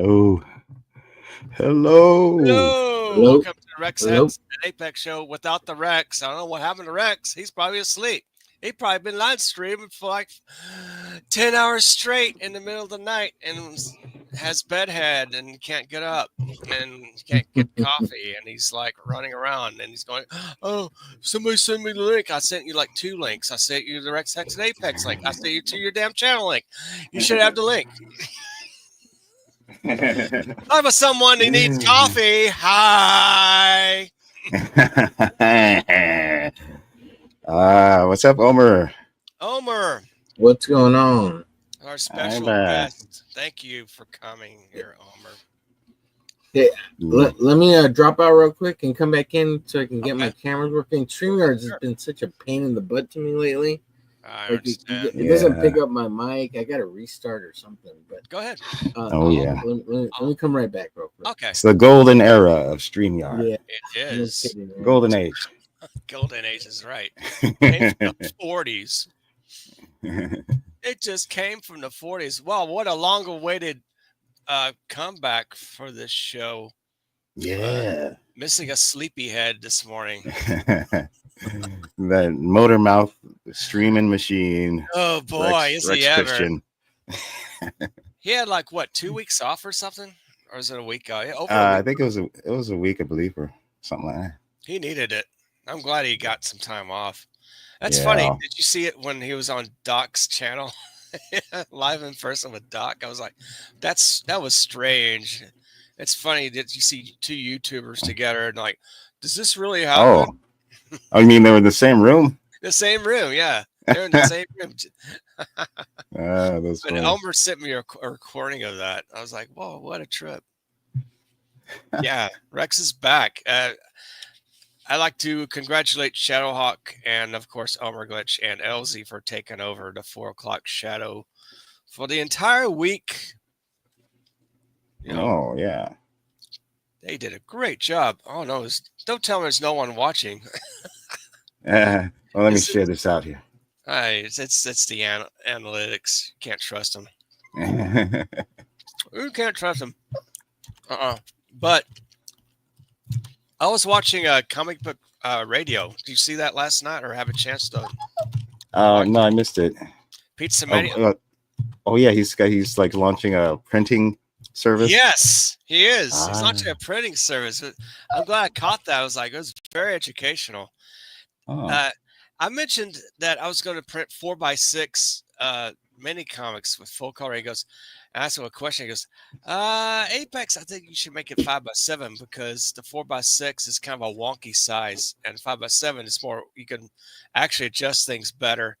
Oh, hello. Welcome to the Rex Hex and Apex show without the Rex. I don't know what happened to Rex. He's probably asleep. He probably been live streaming for like 10 hours straight in the middle of the night and has bedhead and can't get up and can't get coffee and he's like running around and he's going, oh, somebody send me the link. I sent you like 2 links. I sent you the Rex Hex and Apex link. I sent you to your damn channel link. You should have the link. I'm with someone who needs coffee. Hi. What's up, Omer? Omer. What's going on? Our special guest. Thank you for coming here, Omer. Hey, let me drop out real quick and come back in so I can get my cameras working. StreamYard has been such a pain in the butt to me lately. It doesn't pick up my mic. I got to restart or something. But go ahead. Let me come right back real quick. Okay. It's the golden era of StreamYard. Yeah, it is. Golden age. Golden age is right. Came from the 40s. It just came from the 40s. Wow, what a long-awaited comeback for this show. Yeah. Missing a sleepyhead this morning. That motor mouth streaming machine. Oh boy, is he ever? Christian. He had like what, 2 weeks off or something, or is it a week? I think it was a week, I believe, or something like that. He needed it. I'm glad he got some time off. That's funny. Did you see it when he was on Doc's channel, live in person with Doc? I was like, that was strange. It's funny that you see 2 YouTubers together and like, does this really happen? Oh, you mean they were in the same room? The same room, yeah. They're in the same room. That's funny. Elmer sent me a recording of that. I was like, whoa, what a trip. Yeah, Rex is back. I'd like to congratulate Shadowhawk and, of course, OmerGlitch and LZ for taking over the 4 o'clock shadow for the entire week. Yeah. They did a great job. Oh, no. Don't tell me there's no one watching. Well, let me share this out here. It's the analytics. Can't trust them. You can't trust them. But I was watching a comic book radio. Did you see that last night or have a chance to? No, I missed it. Pizza Mania. Yeah, he's like launching a printing service. Yes, he is. He's launching a printing service. I'm glad I caught that. I was like, it was very educational. I mentioned that I was going to print 4x6 mini comics with full color. He goes, I asked him a question. He goes, Apex, I think you should make it 5x7 because the 4x6 is kind of a wonky size, and 5x7 is more, you can actually adjust things better.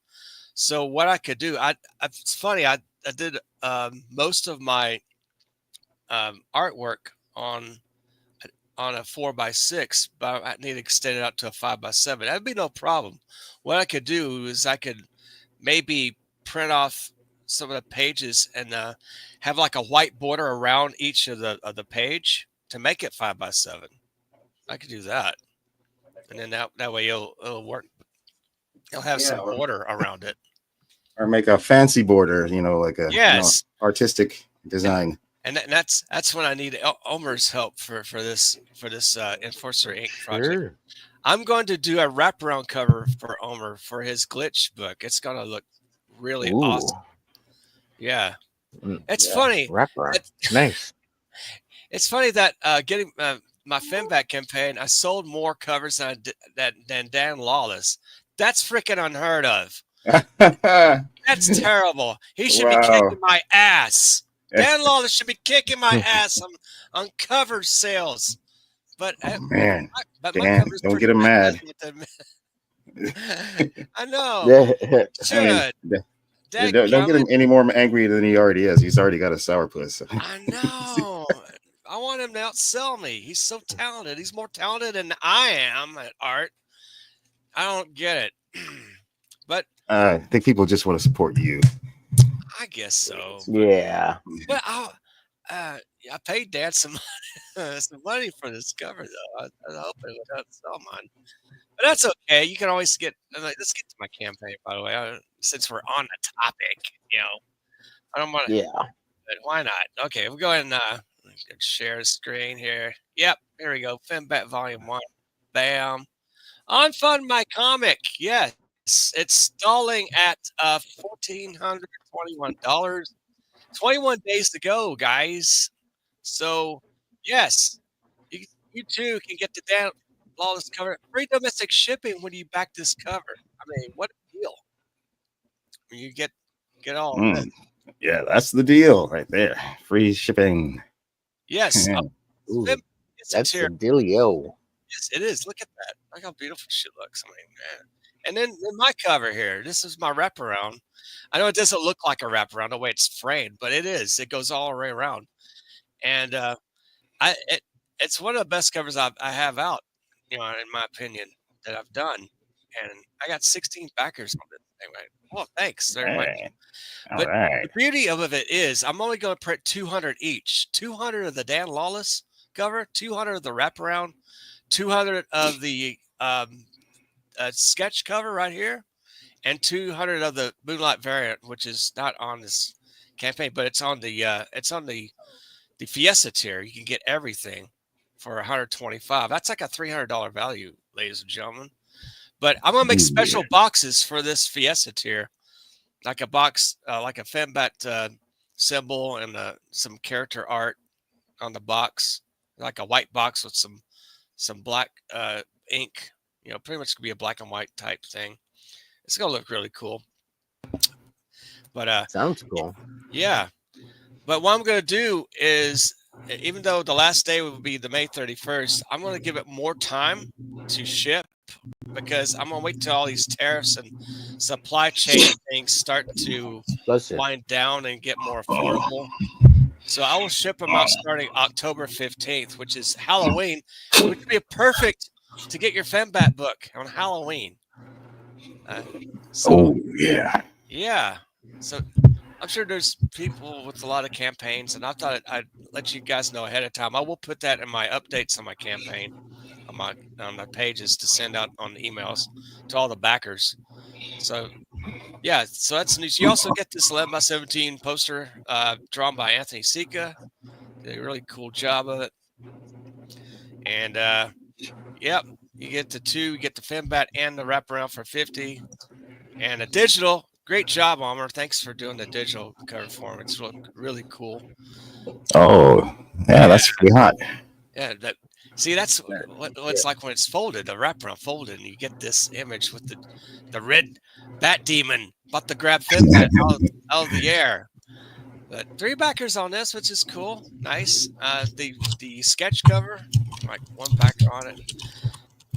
So what I could do, it's funny, I did most of my artwork on a 4x6, but I need to extend it out to a 5x7. That'd be no problem. What I could do is I could maybe print off some of the pages and have like a white border around each of the page to make it 5x7. I could do that. and then that way it'll work. It'll have some border around it, or make a fancy border. Like a artistic design. And that's when I need Omer's help for this Enforcer Inc. project. I'm going to do a wraparound cover for Omer for his glitch book. It's gonna look really awesome. Yeah, it's funny. Wraparound. Nice. It's funny that getting my Finback campaign, I sold more covers than Dan Lawless. That's freaking unheard of. That's terrible. He should be kicking my ass. Dan Lawless should be kicking my ass on cover sales. But man, Dan, don't get him mad. I know. Should. Don't get him any more angry than he already is. He's already got a sourpuss. I know. I want him to outsell me. He's so talented. He's more talented than I am at art. I don't get it. But I think people just want to support you. I guess so. Yeah. But I paid Dan some money for this cover, though. I hope it would sell mine. But that's okay. You can always get. Let's get to my campaign, by the way. Since we're on the topic, I don't want to. Yeah. But why not? Okay, we'll go ahead and share the screen here. Yep, here we go. Finback Volume 1. Bam. Unfund my comic. Yes, it's stalling at $1,421. 21 days to go, guys. So, yes, you too can get the Dan Lawless cover. Free domestic shipping when you back this cover. I mean, what a deal. You get all of it. Yeah, that's the deal right there. Free shipping. Yes. That's the dealio. Yes, it is. Look at that. Look how beautiful she looks. I mean, man. And then my cover here. This is my wraparound. I know it doesn't look like a wraparound the way it's framed, but it is. It goes all the way around. And it's one of the best covers I have out, in my opinion, that I've done. And I got 16 backers on it. Anyway, well, thanks very much. But the beauty of it is I'm only going to print 200 each. 200 of the Dan Lawless cover, 200 of the wraparound, 200 of the sketch cover right here, and 200 of the Moonlight variant, which is not on this campaign, but it's on the Fiesta tier. You can get everything for $125. That's like a $300 value, ladies and gentlemen. But I'm gonna make special boxes for this Fiesta tier, like a box, like a Fembat symbol and some character art on the box, like a white box with some black ink. Pretty much gonna be a black and white type thing. It's gonna look really cool. But sounds cool. Yeah. But what I'm gonna do is, even though the last day will be the May 31st, I'm gonna give it more time to ship, because I'm gonna wait till all these tariffs and supply chain things start to wind down and get more affordable. So I will ship them out starting October 15th, which is Halloween, which would be perfect to get your Fembat book on Halloween. Yeah. So I'm sure there's people with a lot of campaigns, and I thought I'd let you guys know ahead of time. I will put that in my updates on my campaign, on my pages, to send out on the emails to all the backers. So, yeah, so that's news. You also get this 11x17 poster drawn by Anthony Sika. Did a really cool job of it. And, yep, you get the two. You get the Fembat and the wraparound for $50. And a digital. Great job, Omer. Thanks for doing the digital cover for me. It's really cool. Oh, yeah, that's pretty hot. Yeah, that's what it's like when it's folded, the wraparound folded, and you get this image with the red bat demon about to grab Finbat out of the air. But 3 backers on this, which is cool. Nice. The sketch cover, like 1 backer on it.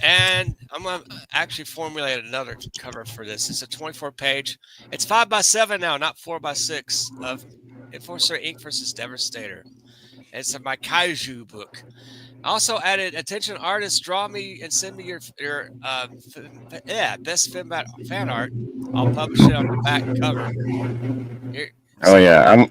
And I'm going to actually formulate another cover for this. It's a 24-page. It's 5x7 now, not 4x6, of Enforcer Inc. versus Devastator. It's my Kaiju book. I also added, attention artists, draw me and send me your best Fembat fan art. I'll publish it on the back cover.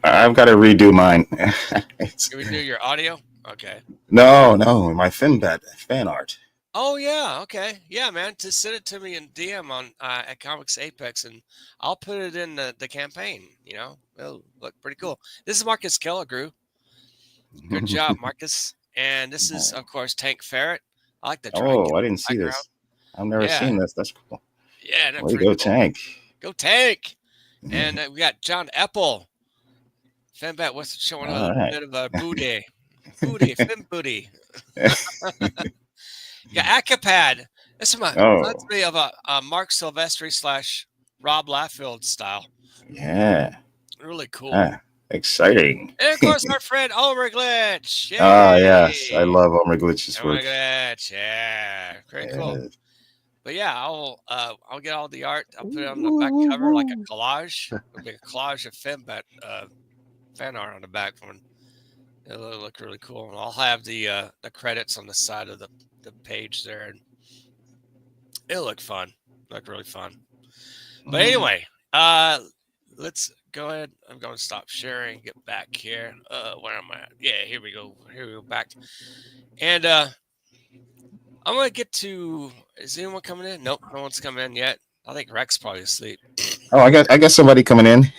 I've got to redo mine. You redo your audio? Okay. No, my Fembat fan art. Oh yeah, okay, yeah, man. Just send it to me in DM on at Comics Apex, and I'll put it in the campaign. You know, it'll look pretty cool. This is Marcus Kelligrew. Good job, Marcus. And this is, of course, Tank Ferret. I like the dragon. Oh, I didn't see background. this. I've never seen this. That's cool. Yeah, that's way to pretty go, cool. Tank. Go Tank. And we got John Epple. Fembat was showing a little bit of a booty. Fem booty. You got Acapad. This reminds me of a Mark Silvestri / Rob Liefeld style. Yeah. Really cool. Exciting. And of course, our friend OmerGlitch. Ah, yes. I love OmerGlitch's work. OmerGlitch. Yeah. Very cool. But yeah, I'll get all the art. I'll put it on the back cover like a collage. It'll be a collage of Fembat fan art on the back one. It'll look really cool. And I'll have the credits on the side of the page there, and it'll look fun. Look really fun. But anyway, let's go ahead. I'm going to stop sharing. Get back here. Where am I at? Yeah, here we go. Here we go back. And I'm going to get to. Is anyone coming in? Nope, no one's coming in yet. I think Rex probably asleep. Oh, I got somebody coming in.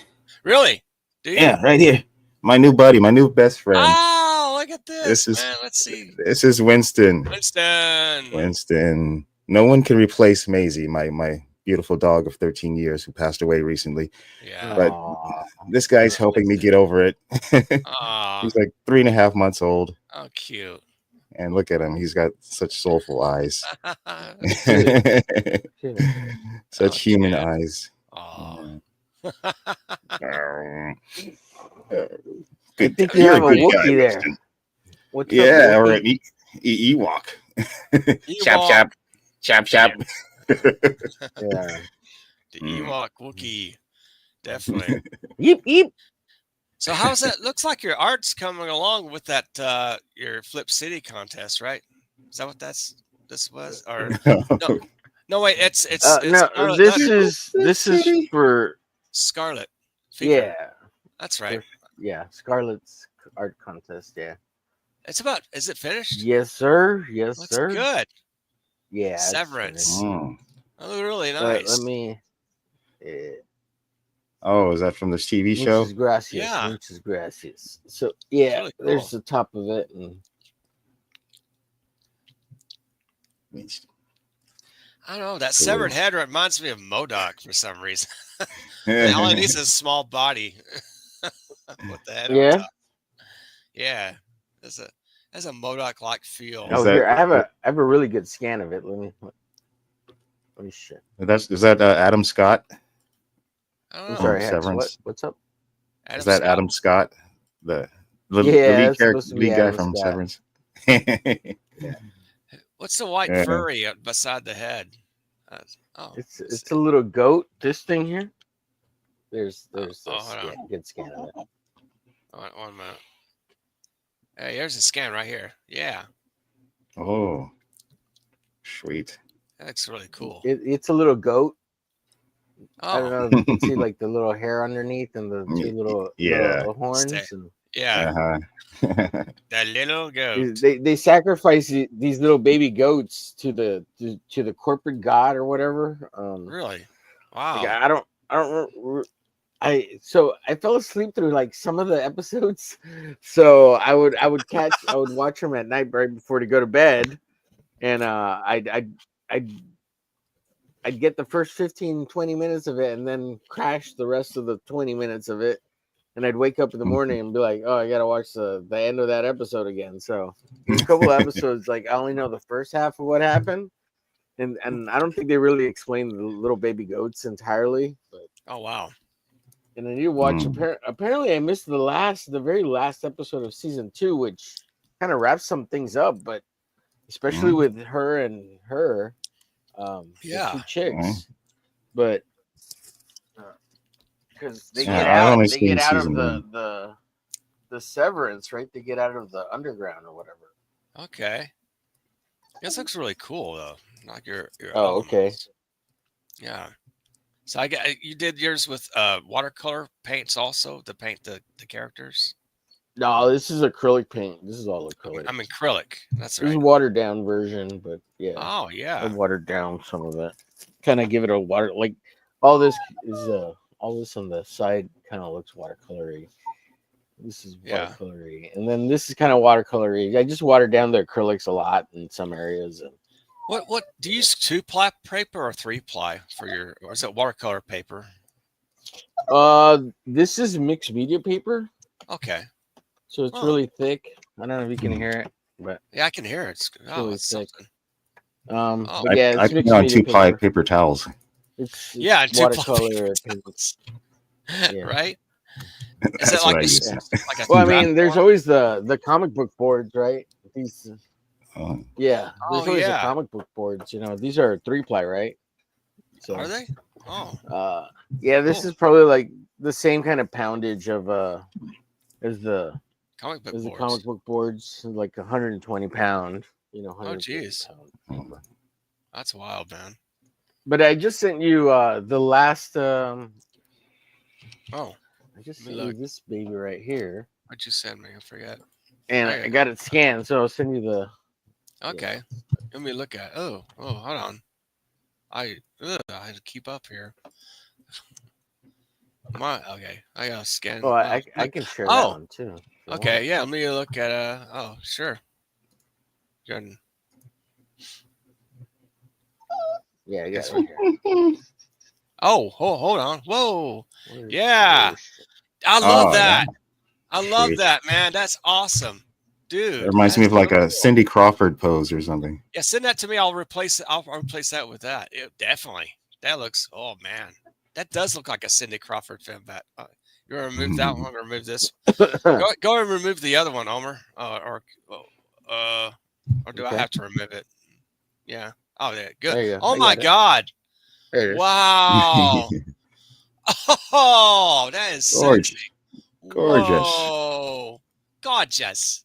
Really? Do you? Yeah, right here. My new buddy, my new best friend. Oh, look at this. Man, let's see. This is Winston. Winston. No one can replace Maisie, my beautiful dog of 13 years who passed away recently. Yeah. But this guy's helping me get over it. He's like 3.5 months old. Oh, cute. And look at him. He's got such soulful eyes. Such human eyes. Oh. Good. I think you have a Wookiee there. What's up, or an Ewok. Chap. Yeah. The Ewok Wookiee. Definitely. Yeep. So how's that? Looks like your art's coming along with that your Flip City contest, right? Is that what this was? Or no wait, it's no. Scarlet, this is for Scarlet. Fever. Yeah, that's right. Scarlet's art contest. Yeah, it's about. Is it finished? Yes, sir. Looks good. Yeah, Severance. Oh, really nice. Let me. Oh, is that from this TV show? Muchas gracias. So yeah, really cool. There's the top of it, and I don't know. That severed head reminds me of MODOK for some reason. All it needs is a small body with the head on top. Yeah, there's a MODOK-like feel. Oh, here I have a really good scan of it. Let me shit. Is that Adam Scott? I'm sorry, Severance. What's up? Is that Adam Scott? The lead guy from Severance. Yeah. What's the white furry beside the head? It's a little goat. This thing here. There's good scan of it. One minute. Hey, here's a scan right here. Yeah. Oh, sweet. That looks really cool. It's a little goat. I don't know if you can see like the little hair underneath and the two little horns. That little goat. They sacrifice these little baby goats to the corporate god or whatever. Really? Wow. Like, I fell asleep through like some of the episodes. So I would watch them at night right before to go to bed, and I'd get the first 15-20 minutes of it and then crash the rest of the 20 minutes of it. And I'd wake up in the morning and be like, oh, I got to watch the end of that episode again. So a couple of episodes, like I only know the first half of what happened. And I don't think they really explained the little baby goats entirely. But, oh, wow. And I need to watch, apparently I missed the very last episode of season 2, which kind of wraps some things up, but especially with her and her. The two chicks, but because they get out of the severance, right? They get out of the underground or whatever. Okay, this looks really cool though. Like your okay, yeah. So you did yours with watercolor paints also to paint the characters. No, this is acrylic paint. This is all acrylic. I'm acrylic. That's right. This is a watered down version, but yeah. Oh I yeah. watered down some of it. Kind of give it a water, like all this is all this on the side kind of looks watercolory. This is watercolory, and then this is kind of watercolory. I just watered down the acrylics a lot in some areas. And what do you use 2-ply paper or 3-ply for your, or is it watercolor paper? This is mixed media paper. Okay. So it's really thick. I don't know if you can hear it, but yeah, I can hear it. It's really thick. But yeah, I put on 2-ply paper towels. It's watercolor paper. Yeah. Right? Is That's it like what I a, use. like a well, I mean, there's always the comic book boards, right? These, there's always the comic book boards. You know, these are 3-ply, right? So, are they? Oh. Yeah, this is probably like the same kind of poundage of as the comic book boards. Comic book boards, like 120 pound. You know, oh geez, that's wild, man. But I just sent you the last. I just sent you this baby right here. What'd you send me? I forget. And I got it scanned, so I'll send you the. Okay, let me look at. Oh, hold on. I had to keep up here. Okay, I gotta scan. Oh, I can share that one too. Okay, yeah. Let me look at. Oh, sure. Good. Yeah, I got it right here. Oh, hold on. Whoa. Yeah. I love that. Yeah. I love that, man. That's awesome. Dude. It reminds me of like a Cindy Crawford pose or something. Yeah, send that to me. I'll replace it. I'll replace that with that. Definitely. That looks, oh man. That does look like a Cindy Crawford film. You want to remove that one or remove this? Go and remove the other one, Omer. Or do I have to remove it? Yeah. Oh, yeah. Good. Oh my God. Wow. Oh, that is gorgeous. Gorgeous. Whoa. Gorgeous.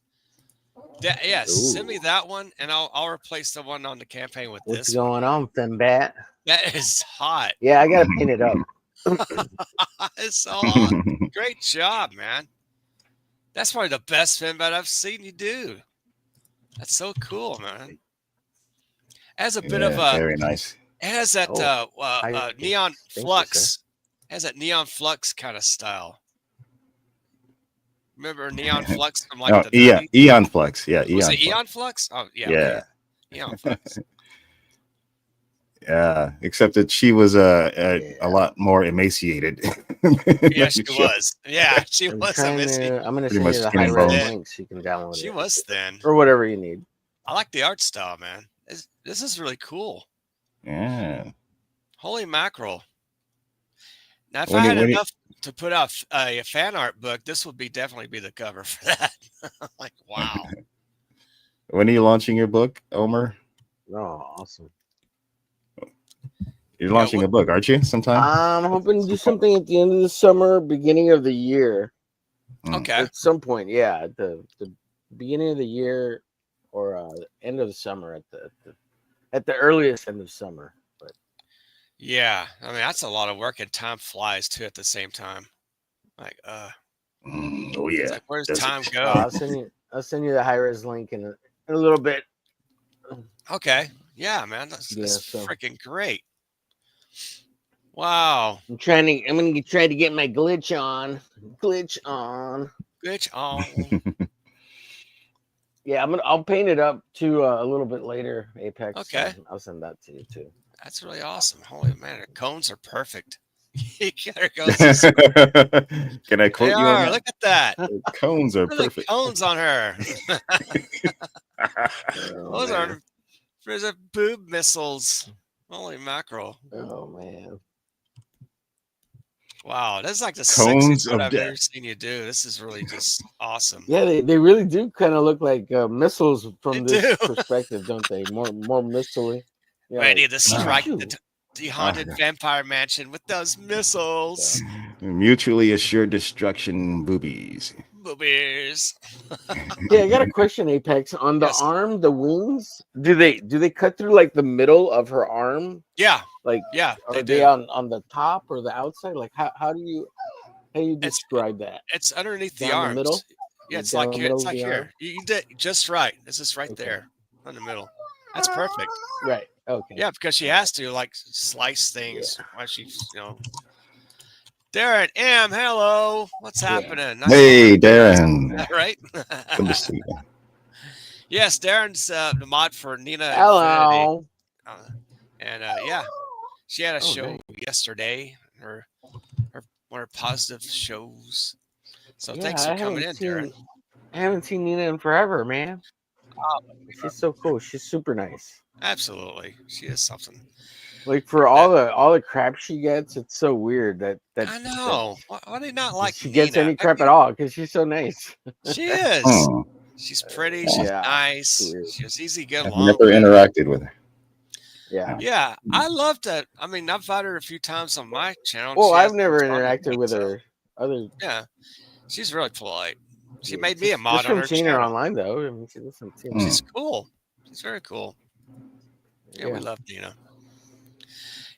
Send me that one, and I'll replace the one on the campaign with this. What's going on, Fembat? That is hot. Yeah, I gotta pin it up. It's so hot. Great job, man. That's probably the best Fembat I've seen you do. That's so cool, man. It has a bit of a very nice. It has that neon flux. It has that neon flux kind of style. Remember Neon Flux from like the 90s? Eon Flux. Yeah, Was it Eon Flux? Oh, yeah. Eon Flux. Yeah, except that she was a lot more emaciated. Yeah, she was. Yeah, she was emaciated. I'm going to send you the high-res links. You can download it. She was thin. Or whatever you need. I like the art style, man. This is really cool. Yeah. Holy mackerel. Now, if I had enough to put out a fan art book, this would definitely be the cover for that. Like, wow. When are you launching your book, Omer? Oh, awesome. You're launching a book, aren't you? Sometime? I'm hoping to do something at the end of the summer, beginning of the year. Okay. At some point, yeah. At the beginning of the year or end of the summer at the earliest end of summer. But yeah, I mean that's a lot of work, and time flies too at the same time. Like, oh yeah. Like, where's time go? I'll send you the high-res link in a little bit. Okay. Yeah, man, that's freaking great. Wow. I'm gonna try to get my glitch on. Glitch on. Yeah, I'll paint it up too a little bit later, Apex. Okay. I'll send that to you too. That's really awesome. Holy man, the cones are perfect. Can I quote you on that? Look at that. The cones are perfect. Cones on her. Those are boob missiles. Holy mackerel. Oh man. Wow, that's like the cones sexiest of I've death. ever seen you do. This is really just awesome. Yeah, they really do kind of look like missiles from this perspective, don't they? More missile-y. Yeah, ready to strike the haunted vampire mansion with those missiles. Mutually assured destruction boobies. Yeah, I got a question, Apex. On the arm, the wings, do they cut through like the middle of her arm? Yeah. Like, yeah, are they on the top or the outside? Like how do you describe that? It's underneath down the arms. middle? Yeah, it's like here. It's like here. You did just right. This is right there in the middle. That's perfect. Right. Okay. Yeah, because she has to like slice things while she's, Darren M, hello. What's happening? Nice hey, Darren. Right? Good to see you. Yes, Darren's the mod for Nina Hello. Infinity. And she had a show yesterday. Her one of her positive shows. So thanks for coming in, Darren. I haven't seen Nina in forever, man. She's so cool. She's super nice. Absolutely, she is something. Like for all the crap she gets, it's so weird that I know. Why do you not like she Nina? gets any crap at all? Because she's so nice. She is. She's pretty. She's nice. She's easy to get along. I've never interacted with her. Yeah, I love that. I mean, I've had her a few times on my channel. Well, I've never interacted with her. Yeah, she's really polite. She made me a mod on her seeing channel. her online though. I mean, she's cool. She's very cool. Yeah, we love Nina.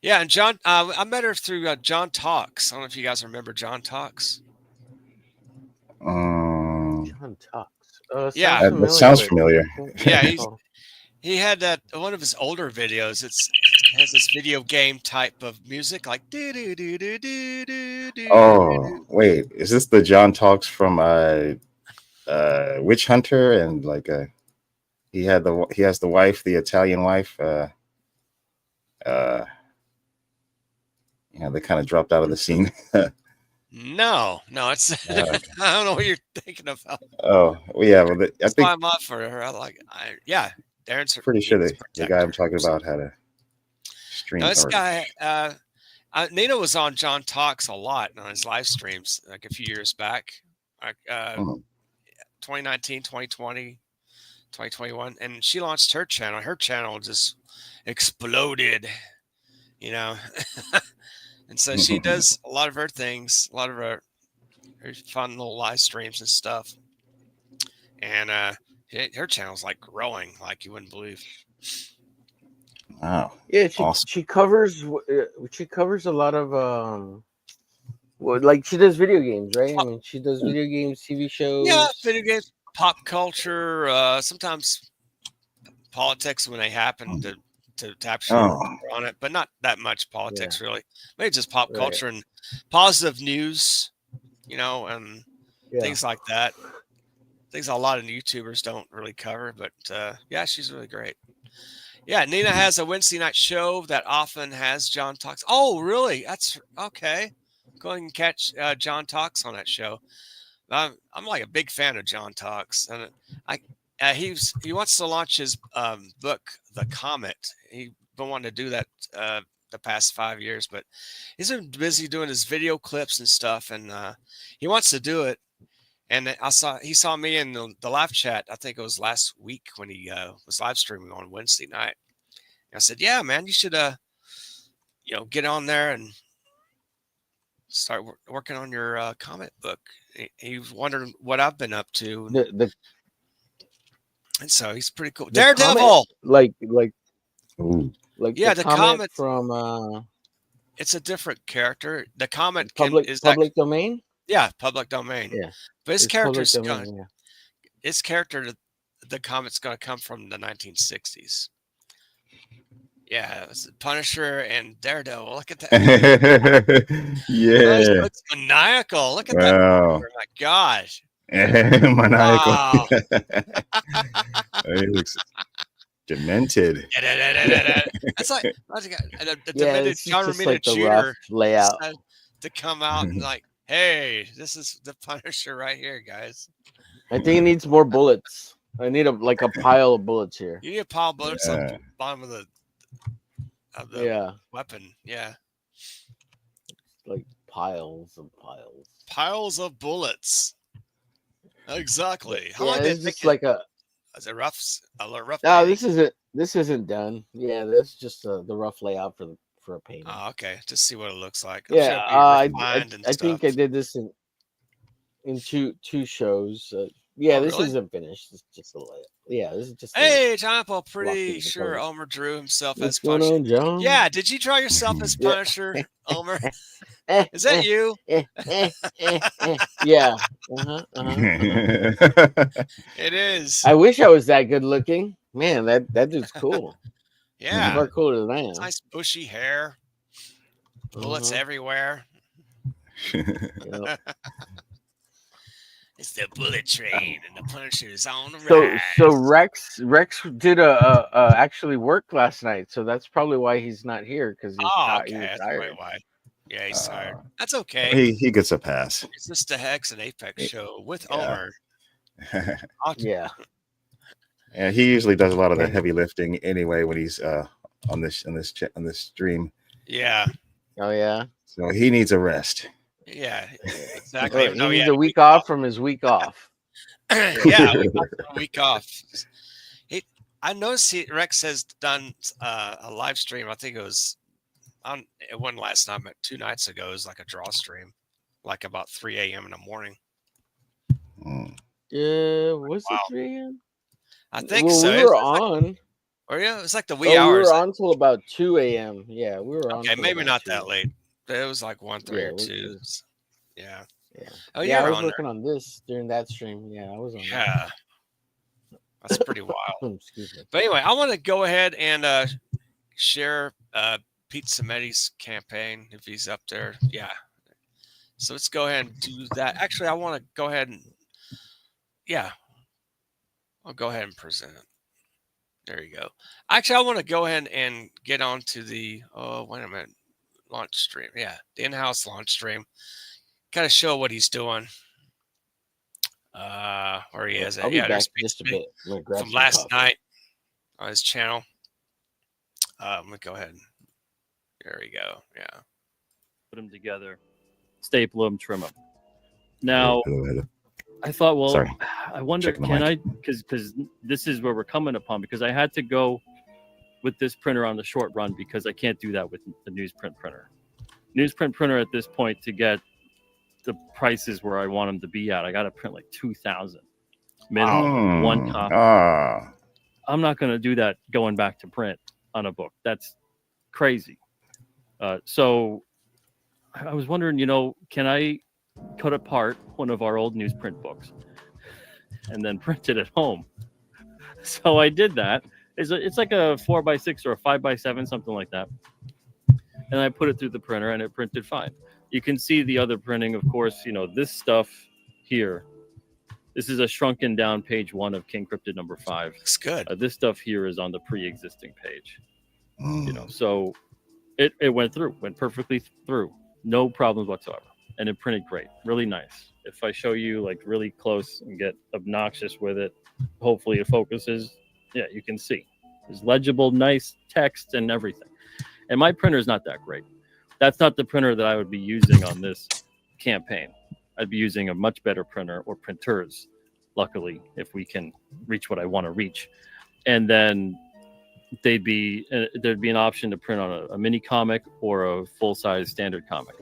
Yeah, and John, I met her through John Talks. I don't know if you guys remember John Talks. John Talks. That sounds familiar. Yeah, he had that one of his older videos. It has this video game type of music, like do do do do do do do. Oh, wait, is this the John Talks from Witch Hunter? And like he has the wife, the Italian wife. They kind of dropped out of the scene. No, it's I don't know what you're thinking about. Oh, well, yeah. Well, I think I'm up for her. Darren's pretty sure the guy I'm talking about had a stream. No, this guy, Nina was on John Talks a lot on his live streams, like a few years back, like 2019, 2020, 2021, and she launched her channel. Her channel just exploded, and so she does a lot of her things, a lot of her fun little live streams and stuff, and her channel's like growing like you wouldn't believe. Wow. Yeah, she covers a lot of like she does video games, right? I mean, she does video games, TV shows. Yeah, video games, pop culture, sometimes politics when they happen to actually on it, but not that much politics really. Maybe just pop culture and positive news, and things like that. Things a lot of YouTubers don't really cover, but she's really great. Yeah, Nina has a Wednesday night show that often has John Talks. Oh, really? That's okay. Go ahead and catch John Talks on that show. I'm like a big fan of John Talks, and he wants to launch his book, The Comet. He's been wanting to do that the past 5 years, but he's been busy doing his video clips and stuff, and he wants to do it. And he saw me in the live chat. I think it was last week when he was live streaming on Wednesday night. And I said, "Yeah, man, you should get on there and start working on your comic book." He was wondering what I've been up to, and so he's pretty cool. Daredevil, like the Comet from. It's a different character. The Comet is public domain. Yeah, public domain. Yeah, but his character's his character, the Comet's going to come from the 1960s. Yeah, it's Punisher and Daredevil. Look at that. Yeah, it's maniacal. Look at that. Oh my gosh. Maniacal. Wow. He looks demented. That's like a demented John Romita shooter layout to come out and like, hey, this is the Punisher right here, guys. I think it needs more bullets. I need a pile of bullets here. You need a pile of bullets on the bottom of the weapon. Yeah. Like piles of bullets. Exactly. How long did it take? Like is it rough? No, this isn't done. Yeah, that's just the rough layout for a painting. Oh, okay. Just see what it looks like. I think I did this in two shows. This isn't finished. It's just a layout. Yeah, this is just. Hey, John, I'm pretty sure Omer drew himself as Punisher. What's going on, John? Yeah, did you draw yourself as Punisher, Omer? Is that you? Yeah. It is. I wish I was that good looking. Man, that dude's cool. Yeah. Far cooler than I am. Nice bushy hair. Bullets everywhere. Yep. It's the bullet train, and the Punisher's on the rise. So Rex did actually work last night, so that's probably why he's not here because he was Okay, he was that's tired. probably why. Yeah, he's tired. That's okay. He gets a pass. It's just a HEX and Apex show with Omer. Yeah. And he usually does a lot of the heavy lifting anyway when he's on this stream. Yeah. Oh yeah. So he needs a rest. Yeah, exactly. He needs a week off from his week off. Yeah, a week off. I noticed Rex has done a live stream. I think it was on. It wasn't last night, but 2 nights ago. It was like a draw stream, like about 3 a.m. in the morning. Was it 3 a.m.? I think so. We were on. Or yeah, it was like the wee hours. We were on till about 2 a.m. Yeah, we were on. Okay, maybe not that late. It was like 1, 3, or 2. Yeah. Oh, yeah. I was looking on this during that stream. Yeah, I was on. Yeah. That's pretty wild. Excuse me. But anyway, I want to go ahead and share Pete Sammetti's campaign if he's up there. Yeah. So let's go ahead and do that. Actually, I want to go ahead and I'll go ahead and present it. There you go. Actually, I want to go ahead and get on to the wait a minute. Launch stream. Yeah, the in-house launch stream. Kind of show what he's doing. Where he is. I'll be back just a bit. From last night on his channel. Let me go ahead. There we go. Yeah. Put them together, staple them, trim them. Now, I thought, well, sorry. I wonder, can I, because this is where we're coming upon, because I had to go with this printer on the short run because I can't do that with the newsprint printer. Newsprint printer at this point, to get the prices where I want them to be at, I got to print like 2,000 minimum, one copy. I'm not going to do that going back to print on a book. That's crazy. So I was wondering, can I cut apart one of our old newsprint books and then print it at home? So I did that. It's like a 4x6 or a 5x7, something like that. And I put it through the printer and it printed fine. You can see the other printing, of course, this stuff here. This is a shrunken down page 1 of King Cryptid number 5. Looks good. This stuff here is on the pre-existing page. So it went perfectly through. No problems whatsoever. And it printed great. Really nice. If I show you like really close and get obnoxious with it, hopefully it focuses. Yeah, you can see. There's legible, nice text and everything. And my printer is not that great. That's not the printer that I would be using on this campaign. I'd be using a much better printer or printers, luckily, if we can reach what I want to reach. And then there'd be an option to print on a mini comic or a full-size standard comic.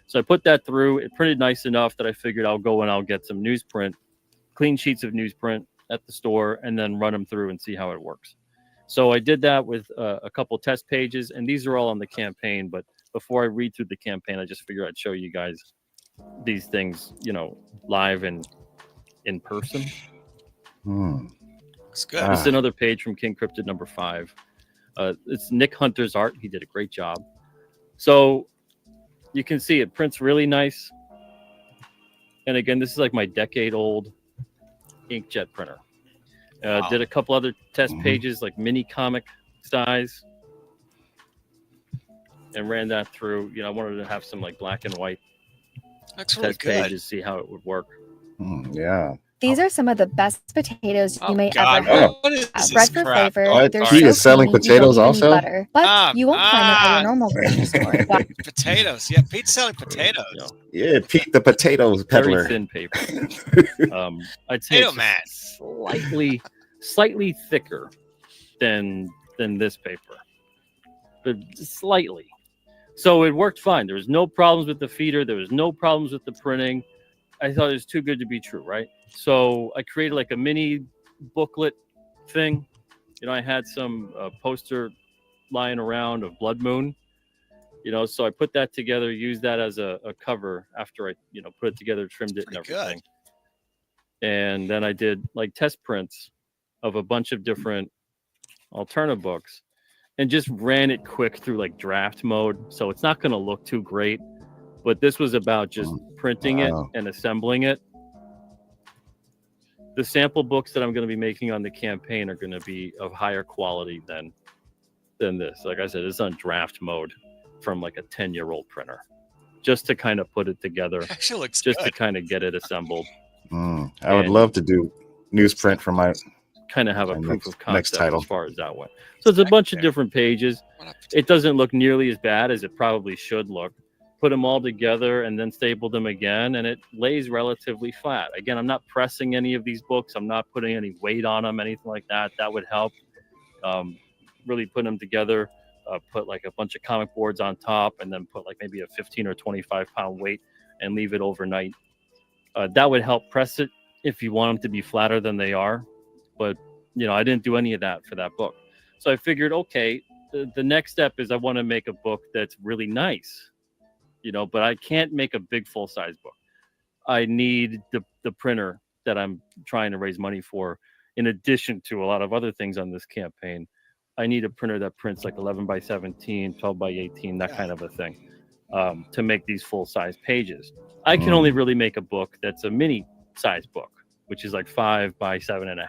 So I put that through. It printed nice enough that I figured I'll go and I'll get some newsprint, clean sheets of newsprint at the store, and then run them through and see how it works. So I did that with a couple test pages, and these are all on the campaign. But before I read through the campaign, I just figured I'd show you guys these things, live and in person. It's good. This is another page from King Cryptid number 5. It's Nick Hunter's art. He did a great job. So you can see it prints really nice. And again, this is like my decade-old inkjet printer. Wow. Did a couple other test pages, like mini comic size, and ran that through. I wanted to have some like black and white test pages, see how it would work. Yeah. These are some of the best potatoes you may ever have. Bread for flavor. What? He is selling potatoes also? Butter, but you won't find them at your normal grocery store. Potatoes. Yeah, Pete's selling potatoes. Yeah, Pete the potatoes peddler. Very thin paper. I'd say it's slightly thicker than this paper, but slightly. So it worked fine. There was no problems with the feeder. There was no problems with the printing. I thought it was too good to be true, right? So I created like a mini booklet thing. I had some poster lying around of Blood Moon, So I put that together, used that as a cover after I, put it together, trimmed it and everything. Good. And then I did like test prints of a bunch of different alternative books and just ran it quick through like draft mode. So it's not going to look too great, but this was about just printing it and assembling it. The sample books that I'm going to be making on the campaign are going to be of higher quality than this. Like I said, it's on draft mode from like a 10-year-old printer, just to kind of put it together, actually looks just good. To kind of get it assembled. I would love to do newsprint for my kind of have a proof of concept title. as far as that went. So it's a bunch of different pages. It doesn't look nearly as bad as it probably should look. Put them all together and then staple them again, and it lays relatively flat. Again, I'm not pressing any of these books. I'm not putting any weight on them, anything like that. That would help. Really putting them together, put like a bunch of comic boards on top, and then put like maybe a 15 or 25 pound weight and leave it overnight. That would help press it if you want them to be flatter than they are. But, I didn't do any of that for that book. So I figured, okay, the next step is I want to make a book that's really nice, but I can't make a big full-size book. I need the printer that I'm trying to raise money for, in addition to a lot of other things on this campaign. I need a printer that prints like 11 by 17, 12 by 18, that kind of a thing, to make these full-size pages. I can only really make a book that's a mini-size book, which is like 5 by 7.5.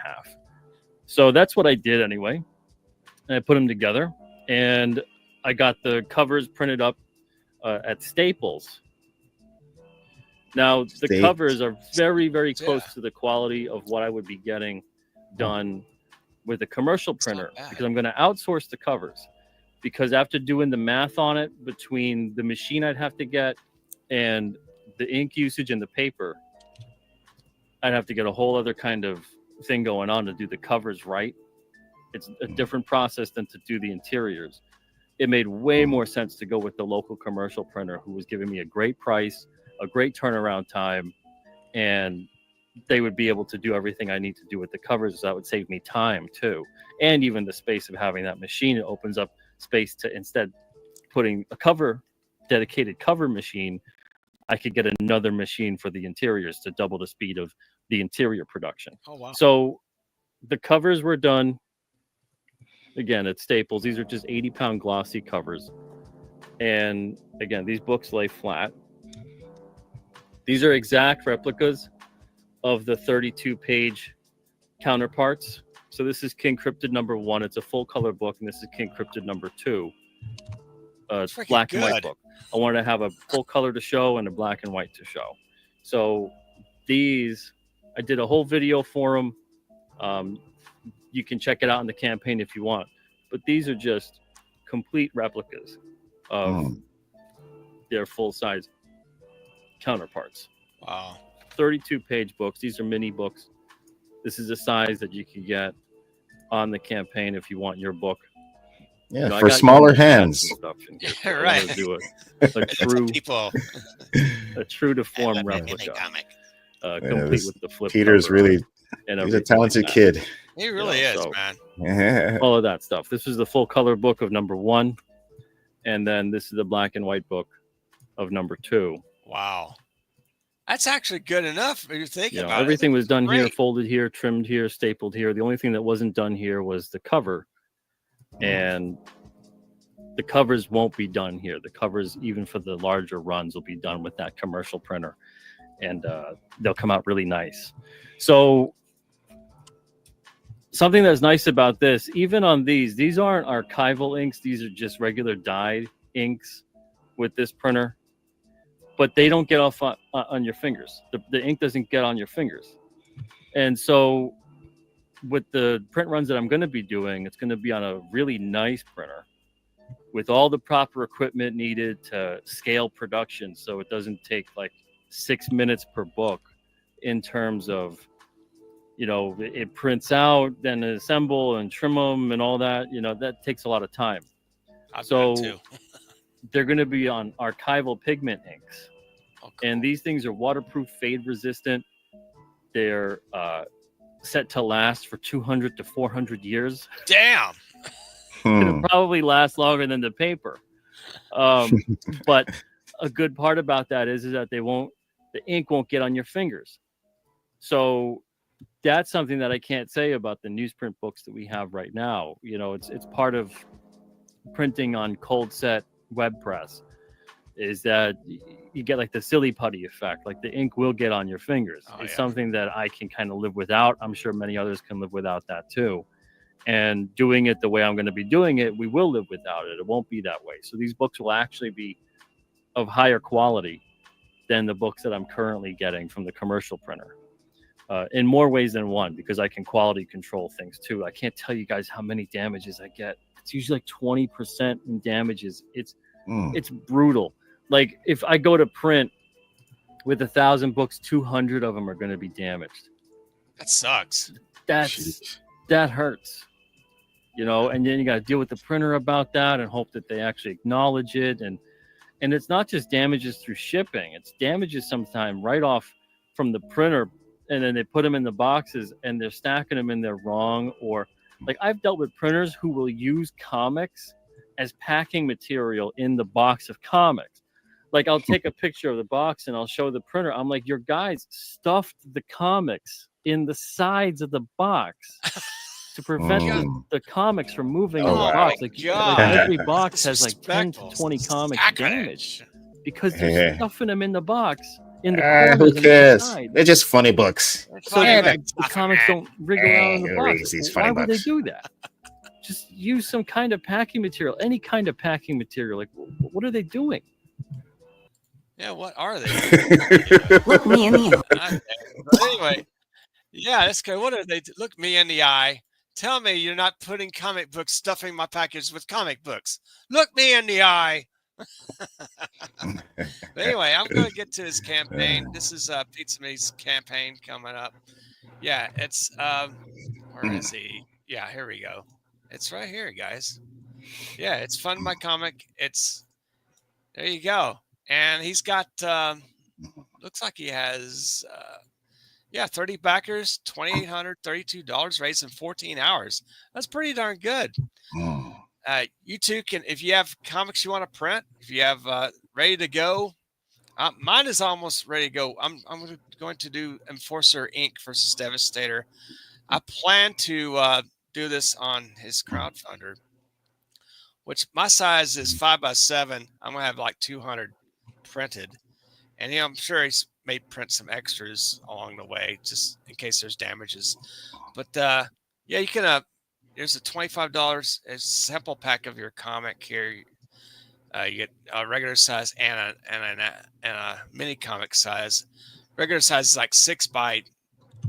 So that's what I did anyway. And I put them together, and I got the covers printed up at Staples. Now, the covers are very, very close to the quality of what I would be getting done with a commercial printer, because I'm going to outsource the covers. Because after doing the math on it, between the machine I'd have to get and the ink usage and the paper, I'd have to get a whole other kind of thing going on to do the covers right. It's a different process than to do the interiors. It made way more sense to go with the local commercial printer, who was giving me a great price, a great turnaround time, and they would be able to do everything I need to do with the covers. So that would save me time too. And even the space of having that machine, it opens up space to, instead putting a dedicated cover machine, I could get another machine for the interiors to double the speed of the interior production. Oh, wow. So the covers were done again at Staples. These are just 80-pound glossy covers. And again, these books lay flat. These are exact replicas of the 32-page counterparts. So this is King Cryptid #1. It's a full color book, and this is King Cryptid #2. It's black and white book. I wanted to have a full color to show and a black and white to show. So these, I did a whole video for them. You can check it out in the campaign if you want. But these are just complete replicas of their full-size counterparts. Wow. 32-page books. These are mini books. This is a size that you can get on the campaign if you want your book. Yeah, for smaller hands. Yeah, right. Do a true to form replica. Complete with the flip. Peter's really, he's a talented kid. He really is, so, man. Yeah. All of that stuff. This is the full color book of #1. And then this is the black and white book of #2. Wow. That's actually good enough. You're thinking about everything was done here, folded here, trimmed here, stapled here. The only thing that wasn't done here was the cover. And the covers won't be done here. The covers, even for the larger runs, will be done with that commercial printer. And they'll come out really nice. So something that's nice about this, even on these aren't archival inks. These are just regular dyed inks with this printer. But they don't get off on your fingers. The ink doesn't get on your fingers. And so with the print runs that I'm going to be doing, it's going to be on a really nice printer with all the proper equipment needed to scale production. So it doesn't take like 6 minutes per book in terms of, it prints out, then assemble and trim them and all that, that takes a lot of time. So they're going to be on archival pigment inks. Oh, cool. And these things are waterproof, fade resistant. They're set to last for 200 to 400 years. Damn. It'll probably last longer than the paper. But a good part about that is that the ink won't get on your fingers. So that's something that I can't say about the newsprint books that we have right now. It's part of printing on cold set web press, is that you get like the silly putty effect, like the ink will get on your fingers. It's something that I can kind of live without. I'm sure many others can live without that too. And doing it the way I'm going to be doing it, we will live without it. It won't be that way. So these books will actually be of higher quality than the books that I'm currently getting from the commercial printer, in more ways than one, because I can quality control things too. I can't tell you guys how many damages I get. It's usually like 20% in damages. It's brutal. Like if I go to print with 1,000 books, 200 of them are going to be damaged. That sucks. That hurts. And then you got to deal with the printer about that and hope that they actually acknowledge it. And it's not just damages through shipping. It's damages sometime right off from the printer, and then they put them in the boxes and they're stacking them in there wrong. Or like I've dealt with printers who will use comics as packing material in the box of comics. Like I'll take a picture of the box and I'll show the printer. I'm like, your guys stuffed the comics in the sides of the box to prevent the comics from moving in the box. Like every box has like 10 to 20 comics damaged because they're stuffing them in the box. In the corners, who cares? They're just funny books. So the comics don't wriggle around in the box. Why would they do that? Just use some kind of packing material, any kind of packing material. Like, what are they doing? Yeah, what are they? Look me in the eye. Anyway, yeah, that's good. What are they? Look me in the eye. Tell me you're not putting comic books, stuffing my package with comic books. Look me in the eye. But anyway, I'm going to get to his campaign. This is Pizza Me's campaign coming up. Yeah, it's where is he? Yeah, here we go. It's right here, guys. Yeah, it's Fund My Comic. There you go. And he's got looks like he has 30 backers, $2,832 raised in 14 hours. That's pretty darn good. You too can, if you have comics you want to print, if you have ready to go, mine is almost ready to go. I'm going to do Enforcer Inc. versus Devastator. I plan to do this on his crowdfunder, which my size is 5x7. I'm gonna have like 200 printed, and I'm sure he's may print some extras along the way just in case there's damages. But yeah, you can there's a $25 sample pack of your comic here. You get a regular size and a mini comic size. Regular size is like 6 by